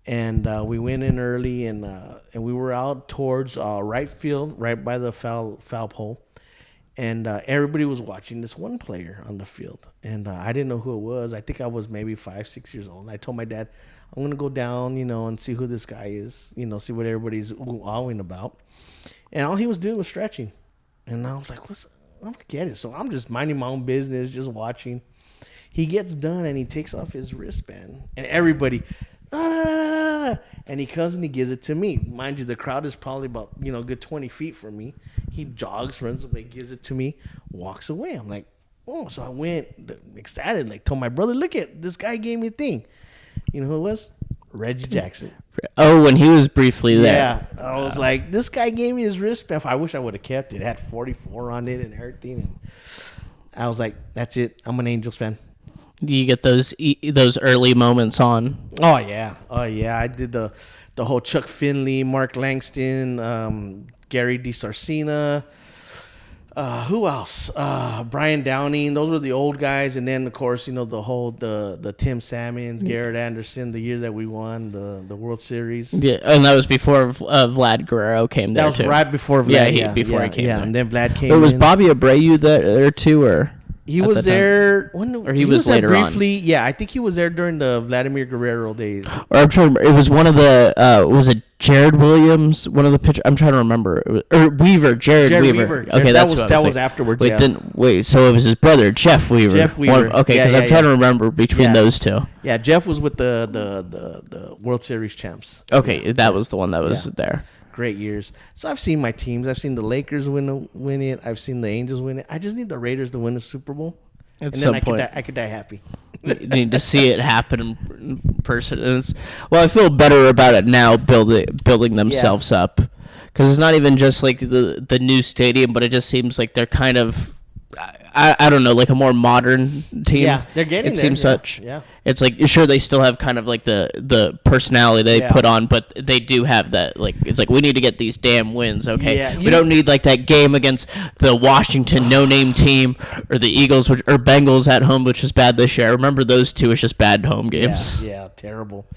and we went in early, and we were out towards right field, right by the foul pole, and everybody was watching this one player on the field, and I didn't know who it was. I think I was maybe 5-6 years old. I told my dad, I'm gonna go down, and see who this guy is, see what everybody's ooh-ahhing about, and all he was doing was stretching. And I was like, I don't get it. So I'm just minding my own business, just watching. He gets done, and he takes off his wristband. And everybody, and he comes and he gives it to me. Mind you, the crowd is probably about, good 20 feet from me. He jogs, runs away, gives it to me, walks away. I'm like, oh. So I went excited, told my brother, look at this guy gave me a thing. You know who it was? Reggie Jackson. Oh, when he was briefly there. Yeah. I was like, this guy gave me his wristband. I wish I would have kept it. It had 44 on it and everything. And I was like, that's it. I'm an Angels fan. You get those early moments on. Oh, yeah. I did the whole Chuck Finley, Mark Langston, Gary DiSarcina. Who else? Brian Downing. Those were the old guys, and then of course the Tim Salmons, Garrett Anderson. The year that we won the World Series. Yeah, and that was before Vlad Guerrero came there. That was too. right before Vlad. Yeah, before he came. Yeah, there. and then Vlad came. Was Bobby Abreu there too, or he was there? Or he was later briefly. On. Yeah, I think he was there during the Vladimir Guerrero days. Or I'm trying to remember, it was one of the was it Jared Williams? One of the pitchers. I'm trying to remember. Or Weaver, Jared Weaver. Okay, that was afterwards. Wait, so it was his brother Jeff Weaver. Jeff Weaver. Okay, because I'm trying to remember between those two. Yeah, Jeff was with the World Series champs. Okay, that was the one that was there. Great years. So I've seen my teams. I've seen the Lakers win it. I've seen the Angels win it. I just need the Raiders to win the Super Bowl. At some point. I could die happy. You need to see it happen in person. And I feel better about it now, building themselves up, because it's not even just like the new stadium, but it just seems like they're kind of, I don't know, like a more modern team. Yeah, they're getting it there. Seems such. Yeah, it's like sure they still have kind of like the personality they put on, but they do have that, like, it's like we need to get these damn wins. Okay, we don't need like that game against the Washington no-name team or the Eagles or Bengals at home, which was bad this year. I remember those two as just bad home games. Yeah, terrible.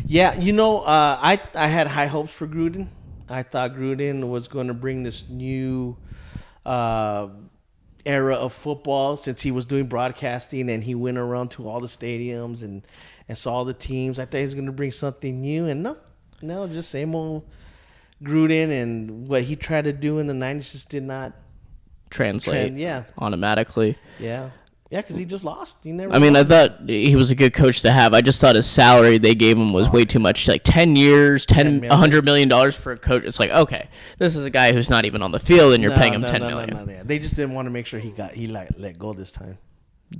Yeah, I had high hopes for Gruden. I thought Gruden was going to bring this new era of football, since he was doing broadcasting and he went around to all the stadiums and saw all the teams. I thought he was going to bring something new, and no, just same old Gruden, and what he tried to do in the 90s just did not translate automatically. Yeah, because he just lost. I thought he was a good coach to have. I just thought his salary they gave him was way too much. Like 10 years, $100 million for a coach. It's like, okay, this is a guy who's not even on the field, and you're paying him $10 million. No. They just didn't want to make sure he let go this time.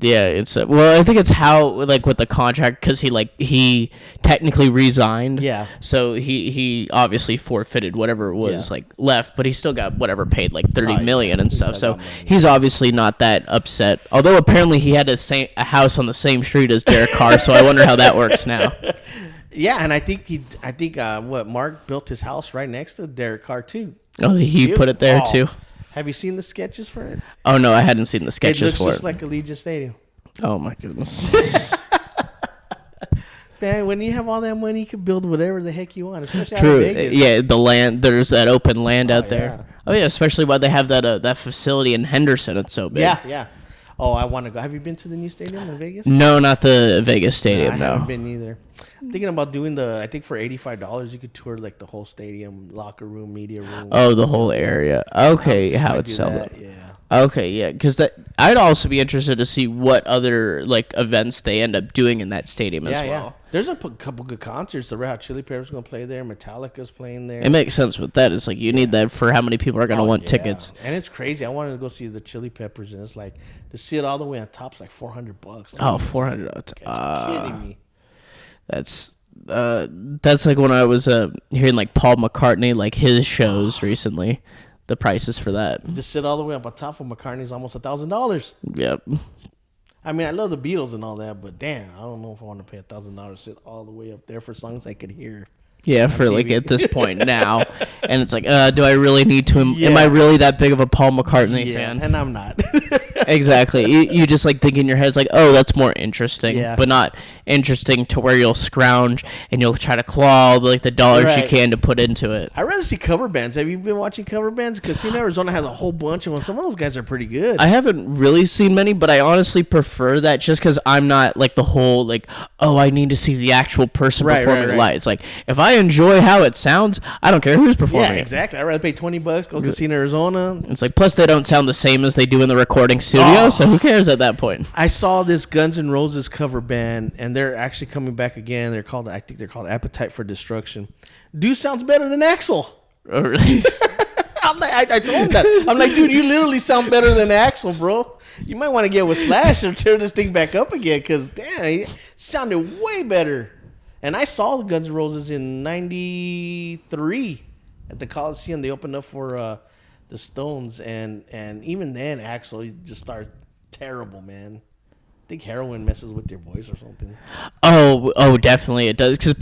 Yeah, it's I think it's how, like, with the contract, because he technically resigned. Yeah. So he obviously forfeited whatever it was left, but he still got whatever paid, like $30 million and stuff. So he's obviously not that upset. Although apparently he had a house on the same street as Derek Carr, so I wonder how that works now. Yeah, and I think Mark built his house right next to Derek Carr too. Oh, he put it there too. Have you seen the sketches for it? Oh, no, I hadn't seen the sketches for it. It looks just like Allegiant Stadium. Oh, my goodness. Man, when you have all that money, you can build whatever the heck you want, especially True. out in Vegas. Yeah, the land, there's that open land out there. Yeah. Oh, yeah, especially while they have that facility in Henderson. It's so big. Yeah. Oh, I want to go. Have you been to the new stadium in Vegas? No, not the Vegas stadium, I haven't been either. I'm thinking about doing I think for $85, you could tour like the whole stadium, locker room, media room. Oh, the whole area. Okay, how it's set up. Yeah. Okay, yeah, because I'd also be interested to see what other like events they end up doing in that stadium as well. Yeah. There's a couple good concerts. The Red Hot Chili Peppers going to play there. Metallica's playing there. It makes sense with that. It's like you need that for how many people are going to want tickets. And it's crazy. I wanted to go see the Chili Peppers, and it's like to see it all the way on top is like $400. Oh, $400. Kidding me. That's like when I was hearing like Paul McCartney, like his shows recently. The prices for that. To sit all the way up on top of McCartney's almost $1,000. Yep. I mean, I love the Beatles and all that, but damn, I don't know if I want to pay $1,000 to sit all the way up there for songs I could hear. Yeah, for TV. Like at this point now, and it's like, do I really need to? Am I really that big of a Paul McCartney fan? And I'm not. Exactly. You just like think in your head, it's like, oh, that's more interesting, but not interesting to where you'll scrounge and you'll try to claw the dollars you can to put into it. I'd rather see cover bands. Have you been watching cover bands? Casino Arizona has a whole bunch of them. Some of those guys are pretty good. I haven't really seen many, but I honestly prefer that just because I'm not like the whole like, oh, I need to see the actual person performing live. It's like, if I enjoy how it sounds, I don't care who's performing. Yeah, exactly. I'd rather pay $20, go Casino Arizona. It's like, plus they don't sound the same as they do in the recording studio, so who cares at that point? I saw this Guns N' Roses cover band, and they're actually coming back again. I think they're called Appetite for Destruction. Dude sounds better than Axl. Oh, really? I told him that. I'm like, dude, you literally sound better than Axl, bro. You might want to get with Slash and tear this thing back up again, because damn, it sounded way better. And I saw the Guns N' Roses in '93 at the Coliseum. They opened up for the Stones, and even then, Axl just started terrible, man. think heroin messes with your voice or something. Oh, definitely it does. Because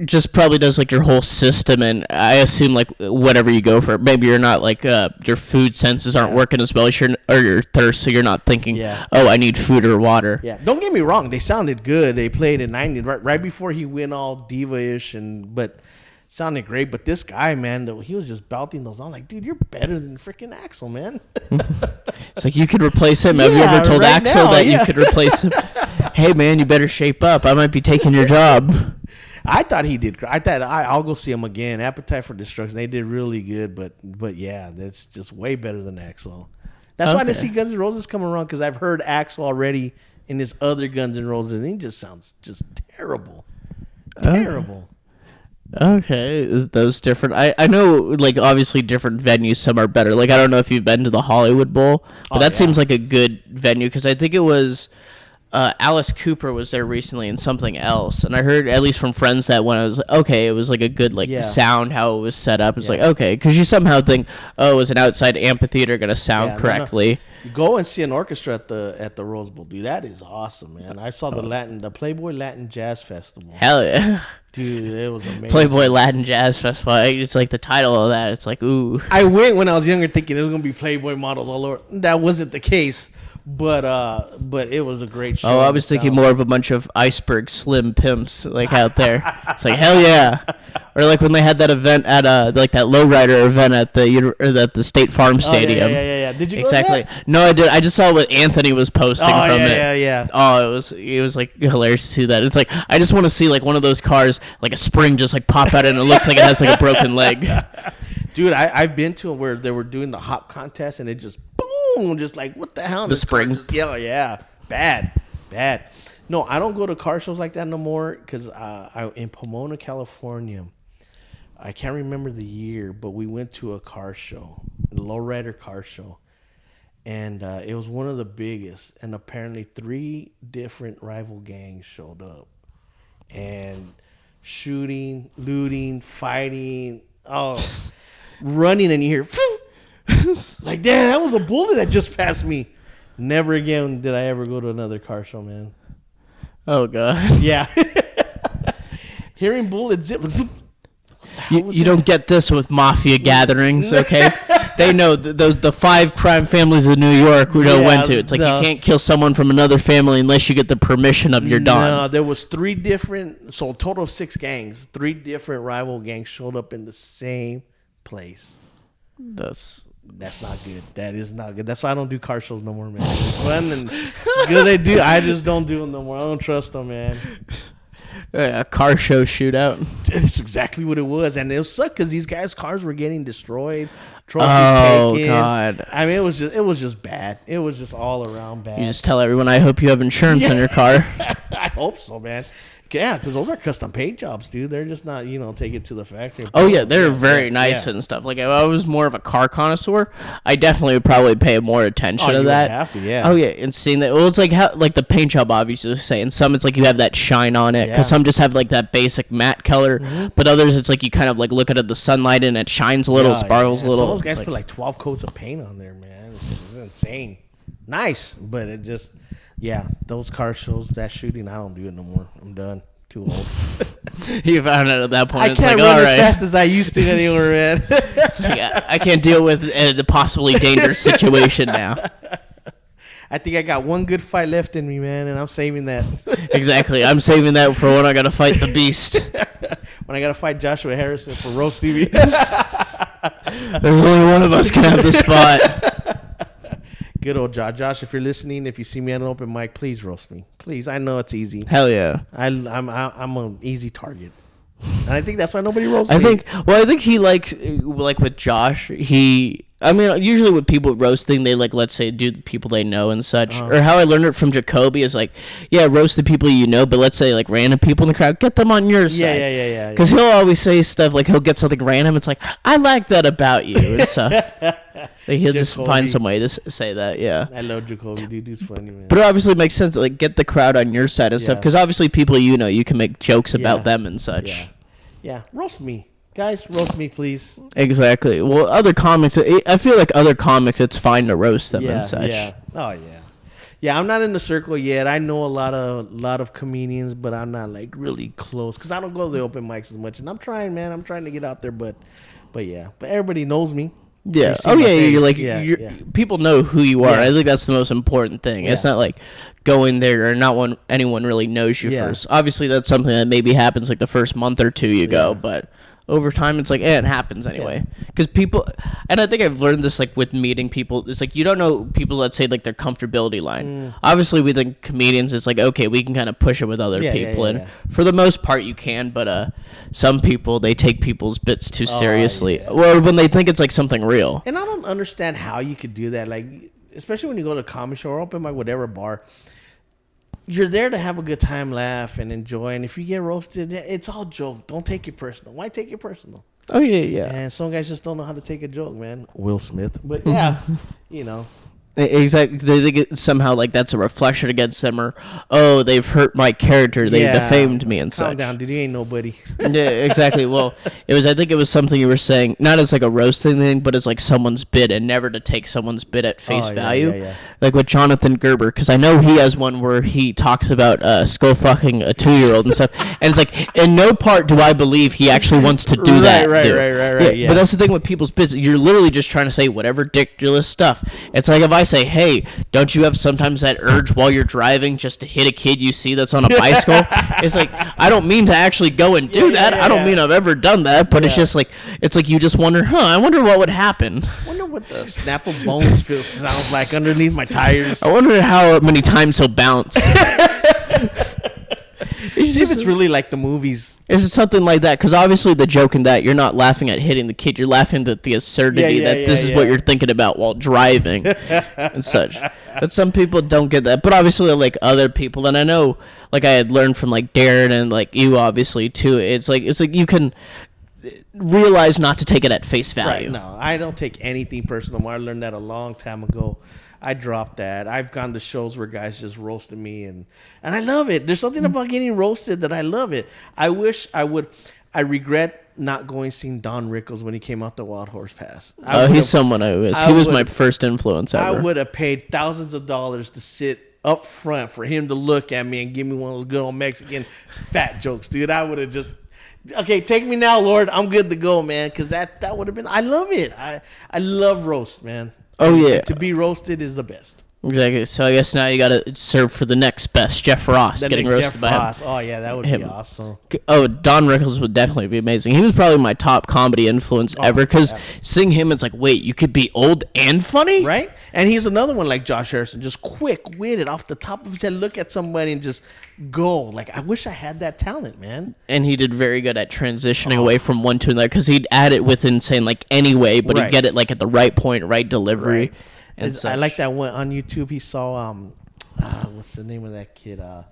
just probably does like your whole system, and I assume like whatever you go for, maybe you're not like your food senses aren't working as well as your thirst, so you're not thinking, oh, I need food or water. Yeah, don't get me wrong, they sounded good. They played in 90 right before he went all diva-ish, but sounded great. But this guy, man, he was just belting those on. Like, dude, you're better than freaking Axl, man. It's like you could replace him. Have you ever told right Axl now, that you could replace him? Hey, man, you better shape up. I might be taking your job. I thought he did. I'll go see him again. Appetite for Destruction. They did really good, but yeah, that's just way better than Axl. That's why I didn't see Guns N' Roses come around, because I've heard Axl already in his other Guns N' Roses, and he just sounds just terrible. Terrible. Okay, those different. I know, like, obviously different venues, some are better. Like, I don't know if you've been to the Hollywood Bowl, but that seems like a good venue, because I think it was Alice Cooper was there recently and something else. And I heard, at least from friends, that when I was like, okay, it was like a good sound, how it was set up. It's like, okay, because you somehow think, oh, is an outside amphitheater going to sound correctly? No. You go and see an orchestra at the Rose Bowl, dude. That is awesome, man. I saw the Playboy Latin Jazz Festival. Hell yeah. Dude, it was amazing. Playboy Latin Jazz Festival. It's like the title of that. It's like, ooh. I went when I was younger thinking there was going to be Playboy models all over. That wasn't the case, but it was a great show. Oh, I was thinking more of a bunch of Iceberg Slim pimps like out there. It's like, hell yeah. Or like when they had that event at like that lowrider event at the State Farm Stadium. Yeah. Did you exactly? Go to that? No, I did. I just saw what Anthony was posting from it. Yeah. Oh, it was like hilarious to see that. It's like I just want to see like one of those cars, like a spring just like pop out and it looks like it has like a broken leg. Dude, I've been to where they were doing the hop contest and it just boom, just like what the hell? The spring. Yeah. Bad. No, I don't go to car shows like that no more, because in Pomona, California, I can't remember the year, but we went to a car show, a lowrider car show, and it was one of the biggest. And apparently 3 different rival gangs showed up, and shooting, looting, fighting, running, and you hear, like, damn, that was a bullet that just passed me. Never again did I ever go to another car show, man. Oh god. Yeah. Hearing bullets zip. You don't get this with mafia gatherings, okay? They know the 5 crime families of New York we know when to. It's like you can't kill someone from another family unless you get the permission of your don. No, there was 3 different, so a total of 6 gangs. 3 different rival gangs showed up in the same place. That's not good. That is not good. That's why I don't do car shows no more, man. It's fun and good they do. I just don't do them no more. I don't trust them, man. A car show shootout. That's exactly what it was, and it sucked because these guys' cars were getting destroyed, trophies taken. Oh God! I mean, it was just bad. It was just all around bad. You just tell everyone, I hope you have insurance on your car. I hope so, man. Yeah, because those are custom paint jobs, dude. They're just not, take it to the factory. Oh, yeah, they're very nice and stuff. Like, if I was more of a car connoisseur, I definitely would probably pay more attention to that. You have to, yeah. Oh, yeah, and seeing that. Well, it's like how, like the paint job, obviously, say. And some, it's like you have that shine on it, because some just have, like, that basic matte color. Mm-hmm. But others, it's like you kind of, like, look at the sunlight, and it shines a little, sparkles a little. Some of those guys put, like, 12 coats of paint on there, man. It's insane. Nice, but it just, those car shows, that shooting, I don't do it no more. I'm done. Too old. You found it at that point. I can't run as fast as I used to anymore, man. It's like, I can't deal with the possibly dangerous situation now. I think I got one good fight left in me, man, and I'm saving that. Exactly. I'm saving that for when I got to fight the beast. When I got to fight Joshua Harrison for roast TV. There's only one of us can have the spot. Good old Josh. Josh, if you're listening, if you see me at an open mic, please roast me. Please. I know it's easy. Hell yeah. I'm an easy target. And I think that's why nobody roasts me. I think he likes, like with Josh, usually with people roasting, they like, let's say, do the people they know and such. Or how I learned it from Jacoby is like, roast the people you know, but let's say like random people in the crowd, get them on your side. Yeah. Because he'll always say stuff like he'll get something random. It's like, I like that about you and stuff. Like he'll just find some way to say that. Yeah. I love Jacoby, dude. He's funny, man. But it obviously makes sense to like get the crowd on your side and stuff. Because obviously people you can make jokes about them and such. Yeah. Roast me. Guys, roast me, please. Exactly. Well, other comics, I feel like other comics, it's fine to roast them and such. Yeah. Oh, yeah. Yeah, I'm not in the circle yet. I know a lot of comedians, but I'm not like really close because I don't go to the open mics as much. And I'm trying, man. I'm trying to get out there, but yeah. But everybody knows me. Yeah. see Oh my yeah. You're face. like Yeah. people know who you are. Yeah. I think that's the most important thing. It's Yeah. not like going there or not when anyone really knows you Yeah. first. Obviously, that's something that maybe happens like the first month or two you go, Yeah. but over time it's like it happens anyway. Because people, and I think I've learned this like with meeting people. It's like you don't know people that say like their comfortability line. Obviously, we think comedians, it's like okay, we can kind of push it with other people, and for the most part you can. But some people, they take people's bits too seriously, or when they think it's like something real. And I don't understand how you could do that. Like, especially when you go to a comedy show or open mic, whatever bar. You're there to have a good time, laugh, and enjoy. And if you get roasted, it's all joke. Don't take it personal. Why take it personal? Oh yeah. And some guys just don't know how to take a joke, man. Will Smith. But yeah, you know. Exactly. They think it somehow like that's a reflection against them, or oh, they've hurt my character, they defamed me and Calm such. down, dude. You ain't nobody. Yeah, exactly. Well, I think it was something you were saying, not as like a roasting thing, but as like someone's bit, and never to take someone's bit at face value. Yeah. Like with Jonathan Gerber, because I know he has one where he talks about skull fucking a 2-year-old and stuff, and it's like in no part do I believe he actually wants to do that. Right. Yeah. But that's the thing with people's bits. You're literally just trying to say whatever ridiculous stuff. It's like if I say, hey, don't you have sometimes that urge while you're driving just to hit a kid you see that's on a bicycle? It's like, I don't mean to actually go and do that. I don't mean I've ever done that, but it's just like, it's like you just wonder, I wonder what would happen. Wonder what the snap of bones sounds like underneath my tires. I wonder how many times he'll bounce. See if it's really like the movies. Is something like that? Because obviously the joke in that, you're not laughing at hitting the kid. You're laughing at the absurdity that this is what you're thinking about while driving and such. But some people don't get that. But obviously, like other people, and I know, like I had learned from like Darren and like you, obviously too. It's like you can realize not to take it at face value. Right. No, I don't take anything personal. I learned that a long time ago. I dropped that. I've gone to shows where guys just roasted me, and I love it. There's something about getting roasted that I love it. I wish I would. I regret not going seeing Don Rickles when he came out the Wild Horse Pass. He's someone I was. He was my first influence ever. I would have paid thousands of dollars to sit up front for him to look at me and give me one of those good old Mexican fat jokes, dude. I would have just. Okay, take me now, Lord. I'm good to go, man. Because that would have been. I love it. I love roast, man. Oh yeah, to be roasted is the best. Exactly. So I guess now you got to serve for the next best, Jeff Ross getting roasted Jeff by Ross. him. Oh yeah, that would be awesome. Oh, Don Rickles would definitely be amazing. He was probably my top comedy influence ever because seeing him, it's like, wait, you could be old and funny, right? And he's another one like Josh Harrison, just quick-witted, off the top of his head, look at somebody and just go. Like, I wish I had that talent, man. And he did very good at transitioning away from one to another because he'd add it within saying like anyway, but he'd get it like at the right point, right delivery. Right. And I like that one on YouTube. He saw what's the name of that kid? A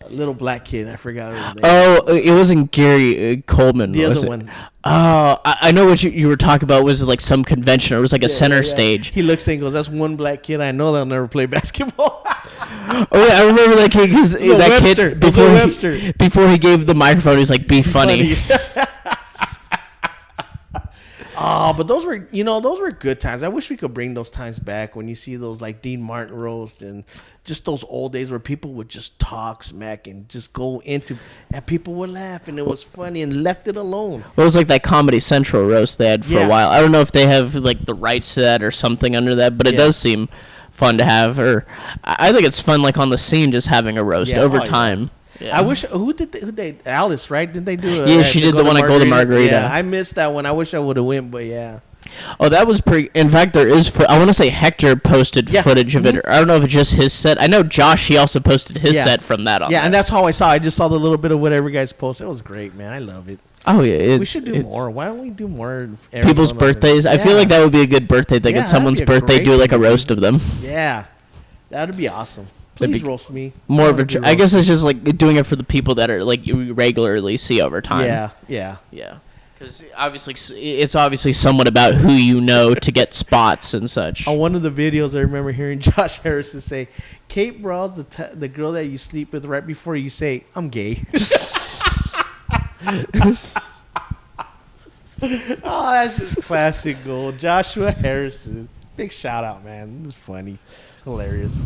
little black kid. I forgot his name. Oh, it wasn't Gary Coleman. The other one. Oh, I know what you were talking about. Was it like some convention or it was like a center stage? He looks and goes, "That's one black kid. I know they'll never play basketball." Oh yeah, I remember that kid. That Webster, kid before he gave the microphone, he's like, "Be funny." Oh, but those were good times. I wish we could bring those times back when you see those like Dean Martin roast and just those old days where people would just talk smack and just go into, and people would laugh and it was funny and left it alone. Well, it was like that Comedy Central roast they had for a while. I don't know if they have like the rights to that or something under that, but it does seem fun to have. Or I think it's fun like on the scene just having a roast over time. Yeah. I wish who they Alice, right? Didn't they do a she did the one at Golden Margarita. Yeah, I missed that one. I wish I would have went, but yeah. Oh, that was pretty. In fact, there is. I want to say Hector posted footage of it. I don't know if it's just his set. I know Josh. He also posted his set from that. On and that's how I saw. I just saw the little bit of whatever you guys posted. It was great, man. I love it. Oh yeah, we should do more. Why don't we do more? People's birthdays. I feel like that would be a good birthday thing. At someone's birthday, do like a roast of them. Yeah, that would be awesome. Please roast me. More of a. I guess it's just like doing it for the people that are like you regularly see over time. Yeah. Because obviously, it's obviously somewhat about who you know to get spots and such. On one of the videos, I remember hearing Josh Harrison say, "Kate Brawl's the girl that you sleep with right before you say I'm gay." Oh, that's just classic gold. Joshua Harrison. Big shout out, man. This is funny. hilarious.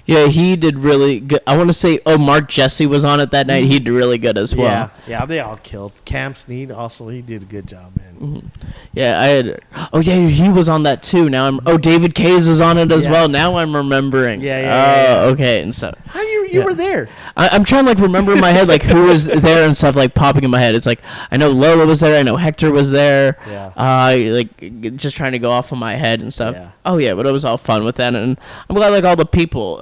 Yeah, he did really good. I want to say, Mark Jesse was on it that night. He did really good as well. Yeah, they all killed. Cam Sneed also, he did a good job, man. Mm-hmm. Yeah, I had. Oh yeah, he was on that too. Now I'm. Oh, David Kays was on it as well. Now I'm remembering. Yeah. Okay, and so. How you were there? I'm trying to like remember in my head like who was there and stuff like popping in my head. It's like I know Lola was there. I know Hector was there. Yeah. Like just trying to go off in my head and stuff. Yeah. Oh yeah, but it was all fun with that, and I'm glad like all the people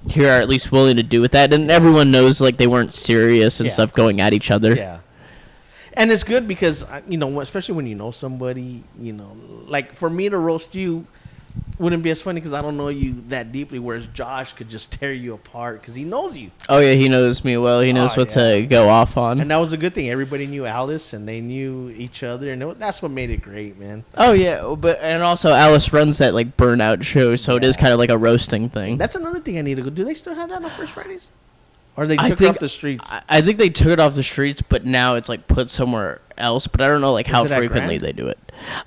here are at least willing to do with that, and everyone knows like they weren't serious and stuff going at each other. Yeah. And it's good because, especially when you know somebody, like for me to roast you wouldn't be as funny because I don't know you that deeply, whereas Josh could just tear you apart because he knows you. Oh, yeah, he knows me well. He knows what to go off on. And that was a good thing. Everybody knew Alice, and they knew each other, and that's what made it great, man. Oh, yeah, and also Alice runs that, like, burnout show, so it is kind of like a roasting thing. That's another thing I need to go. Do they still have that on First Fridays? Or they took it off the streets? I think they took it off the streets, but now it's like put somewhere else. But I don't know like how frequently they do it.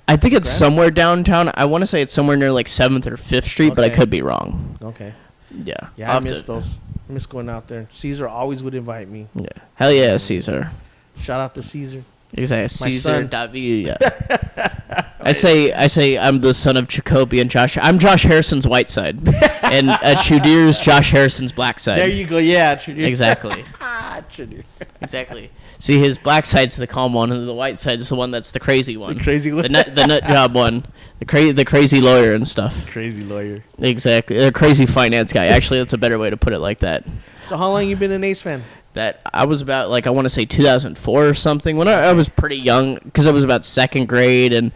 I think it's somewhere downtown. I want to say it's somewhere near like 7th or 5th Street, but I could be wrong. Okay. Yeah. Yeah, I miss those. I miss going out there. Caesar always would invite me. Yeah. Hell yeah, Caesar. Shout out to Caesar. Exactly. Caesar David. Yeah. I say I'm the son of Jacoby and Josh. I'm Josh Harrison's white side, and Chudir's Josh Harrison's black side. There you go. Yeah, Chudir. Exactly. Chudir. Exactly. See, his black side's the calm one, and the white side is the one that's the crazy one. The crazy one. The nut job one. The crazy lawyer and stuff. Crazy lawyer. Exactly. The crazy finance guy. Actually, that's a better way to put it like that. So how long you been an Ace fan? That I was about, like, I want to say 2004 or something, when I was pretty young, because I was about 2nd grade, and,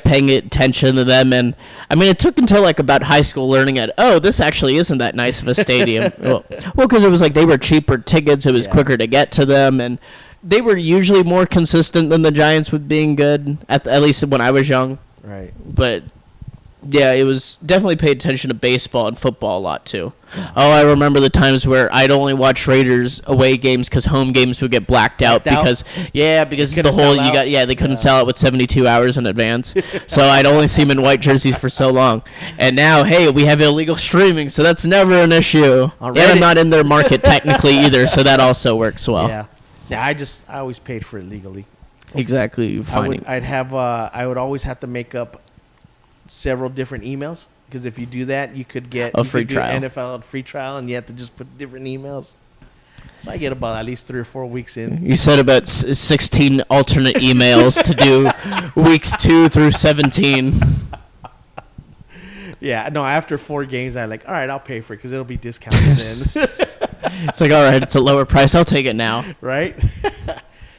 paying attention to them, and, I mean, it took until, like, about high school learning this actually isn't that nice of a stadium. well, because it was, like, they were cheaper tickets, it was quicker to get to them, and they were usually more consistent than the Giants with being good, at least when I was young. Right. But... yeah, it was definitely paid attention to baseball and football a lot, too. Oh, I remember the times where I'd only watch Raiders away games because home games would get blacked out because the whole, they couldn't sell it with 72 hours in advance. So I'd only see them in white jerseys for so long. And now, hey, we have illegal streaming, so that's never an issue. And I'm not in their market technically either, so that also works well. Yeah. Yeah, I always paid for it legally. Exactly. I would always have to make up several different emails because if you do that, you could get a free trial. NFL free trial, and you have to just put different emails. So I get about at least 3 or 4 weeks in. You said about 16 alternate emails to do weeks 2 through 17. Yeah, no. After 4 games, I'm like, all right, I'll pay for it because it'll be discounted then. It's like, all right, it's a lower price. I'll take it now. Right.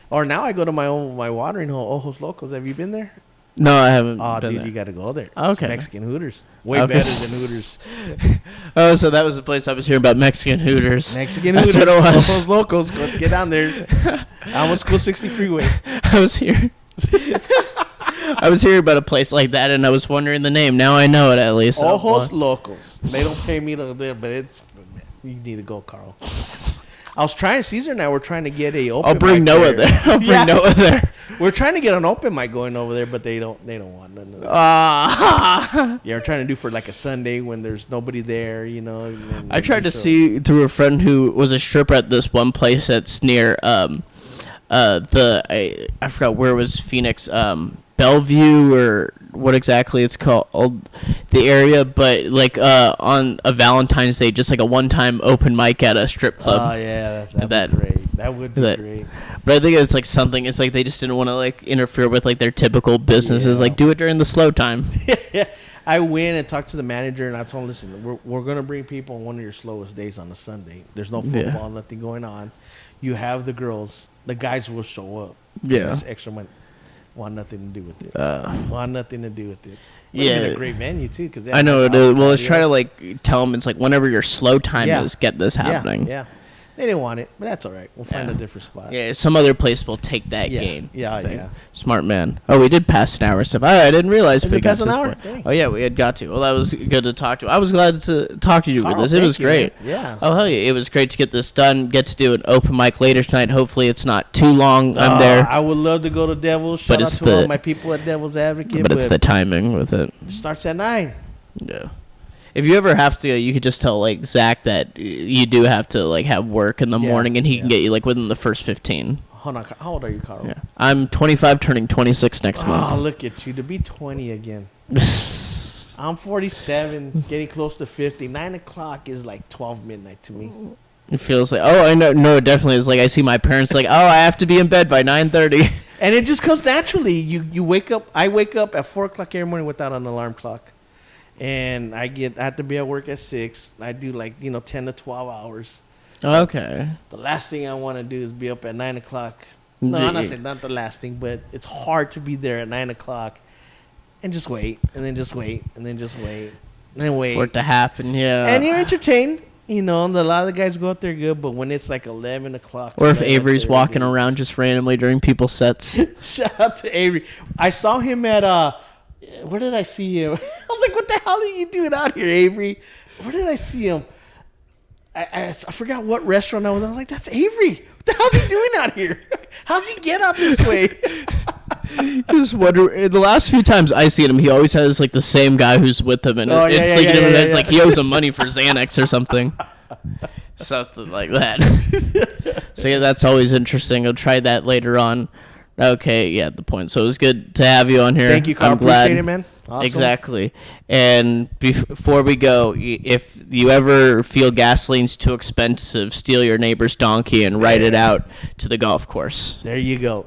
Or now I go to my watering hole, Ojos Locos. Have you been there? No, I haven't. Oh, dude, there. you got to go there. Okay. It's Mexican Hooters. Way better than Hooters. Oh, so that was the place I was hearing about, Mexican Hooters. Mexican That's Hooters. What it was. Ojos Locos. Go, get down there. Almost School 60 Freeway. I was here. I was hearing about a place like that, and I was wondering the name. Now I know it at least. Ojos Locos. They don't pay me to there, but you need to go, Karl. I was trying. Caesar and I were trying to get a open. I'll bring Noah there. I'll bring Noah there. We're trying to get an open mic going over there, but they don't want none of that. Yeah, we're trying to do for like a Sunday when there's nobody there, I tried to see through a friend who was a stripper at this one place that's near I forgot where it was, Phoenix, Bellevue or what exactly it's called, the area, but like on a Valentine's Day, just like a one-time open mic at a strip club. Oh yeah, that'd be great. That would be great. But I think it's like something. It's like they just didn't want to like interfere with like their typical businesses. Like do it during the slow time. I went and talked to the manager, and I told him, listen, we're gonna bring people on one of your slowest days on a Sunday. There's no football, nothing going on. You have the girls. The guys will show up. Yeah, this extra money. Want nothing to do with it. Want nothing to do with it. Yeah, a great venue too. Because I know it is. Well, let's try to like tell them it's like whenever your slow time is, get this happening. Yeah. They didn't want it, but that's all right. We'll find a different spot. Yeah, some other place will take that game. Yeah. Smart man. Oh, we did pass an hour. So I didn't realize we got an hour. Oh yeah, we had got to. Well, that was good to talk to. I was glad to talk to you with this. It was great. Yeah. Oh hell yeah, it was great to get this done. Get to do an open mic later tonight. Hopefully it's not too long. I'm there. I would love to go to Devils. Shout out to all my people at Devil's Advocate. But it's the timing with it. It starts at 9. Yeah. If you ever have to, you could just tell like Zach that you do have to like have work in the morning, and he can get you like within the first 15. Hold on. How old are you, Karl? Yeah. I'm 25, turning 26 next month. Oh, look at you. To be 20 again. I'm 47, getting close to 50. 9 o'clock is like 12 midnight to me. It feels like, I know, no, it definitely is. Like, I see my parents like, I have to be in bed by 9:30. And it just comes naturally. You wake up. I wake up at 4 o'clock every morning without an alarm clock. And I have to be at work at 6. I do 10 to 12 hours. Okay. The last thing I want to do is be up at 9 o'clock. No, I'm not saying not the last thing, but it's hard to be there at 9 o'clock and just wait, and then just wait, and then just wait, and then wait. For it to happen, yeah. And you're entertained. A lot of the guys go out there good, but when it's like 11 o'clock. Or if Avery's walking around just randomly during people's sets. Shout out to Avery. I saw him at, where did I see him? I was like, what the hell are you doing out here, Avery? Where did I see him? I forgot what restaurant I was like, that's Avery. What the hell's he doing out here? How's he get out this way? Just wonder. The last few times I seen him, he always has like the same guy who's with him, and it's like he owes him money for Xanax or something, something like that. So yeah, that's always interesting. I'll try that later on. Okay, yeah, the point. So it was good to have you on here. Thank you, Karl. I'm glad. Appreciate it, man. Awesome. Exactly. And before we go, if you ever feel gasoline's too expensive, steal your neighbor's donkey and ride it out to the golf course. There you go.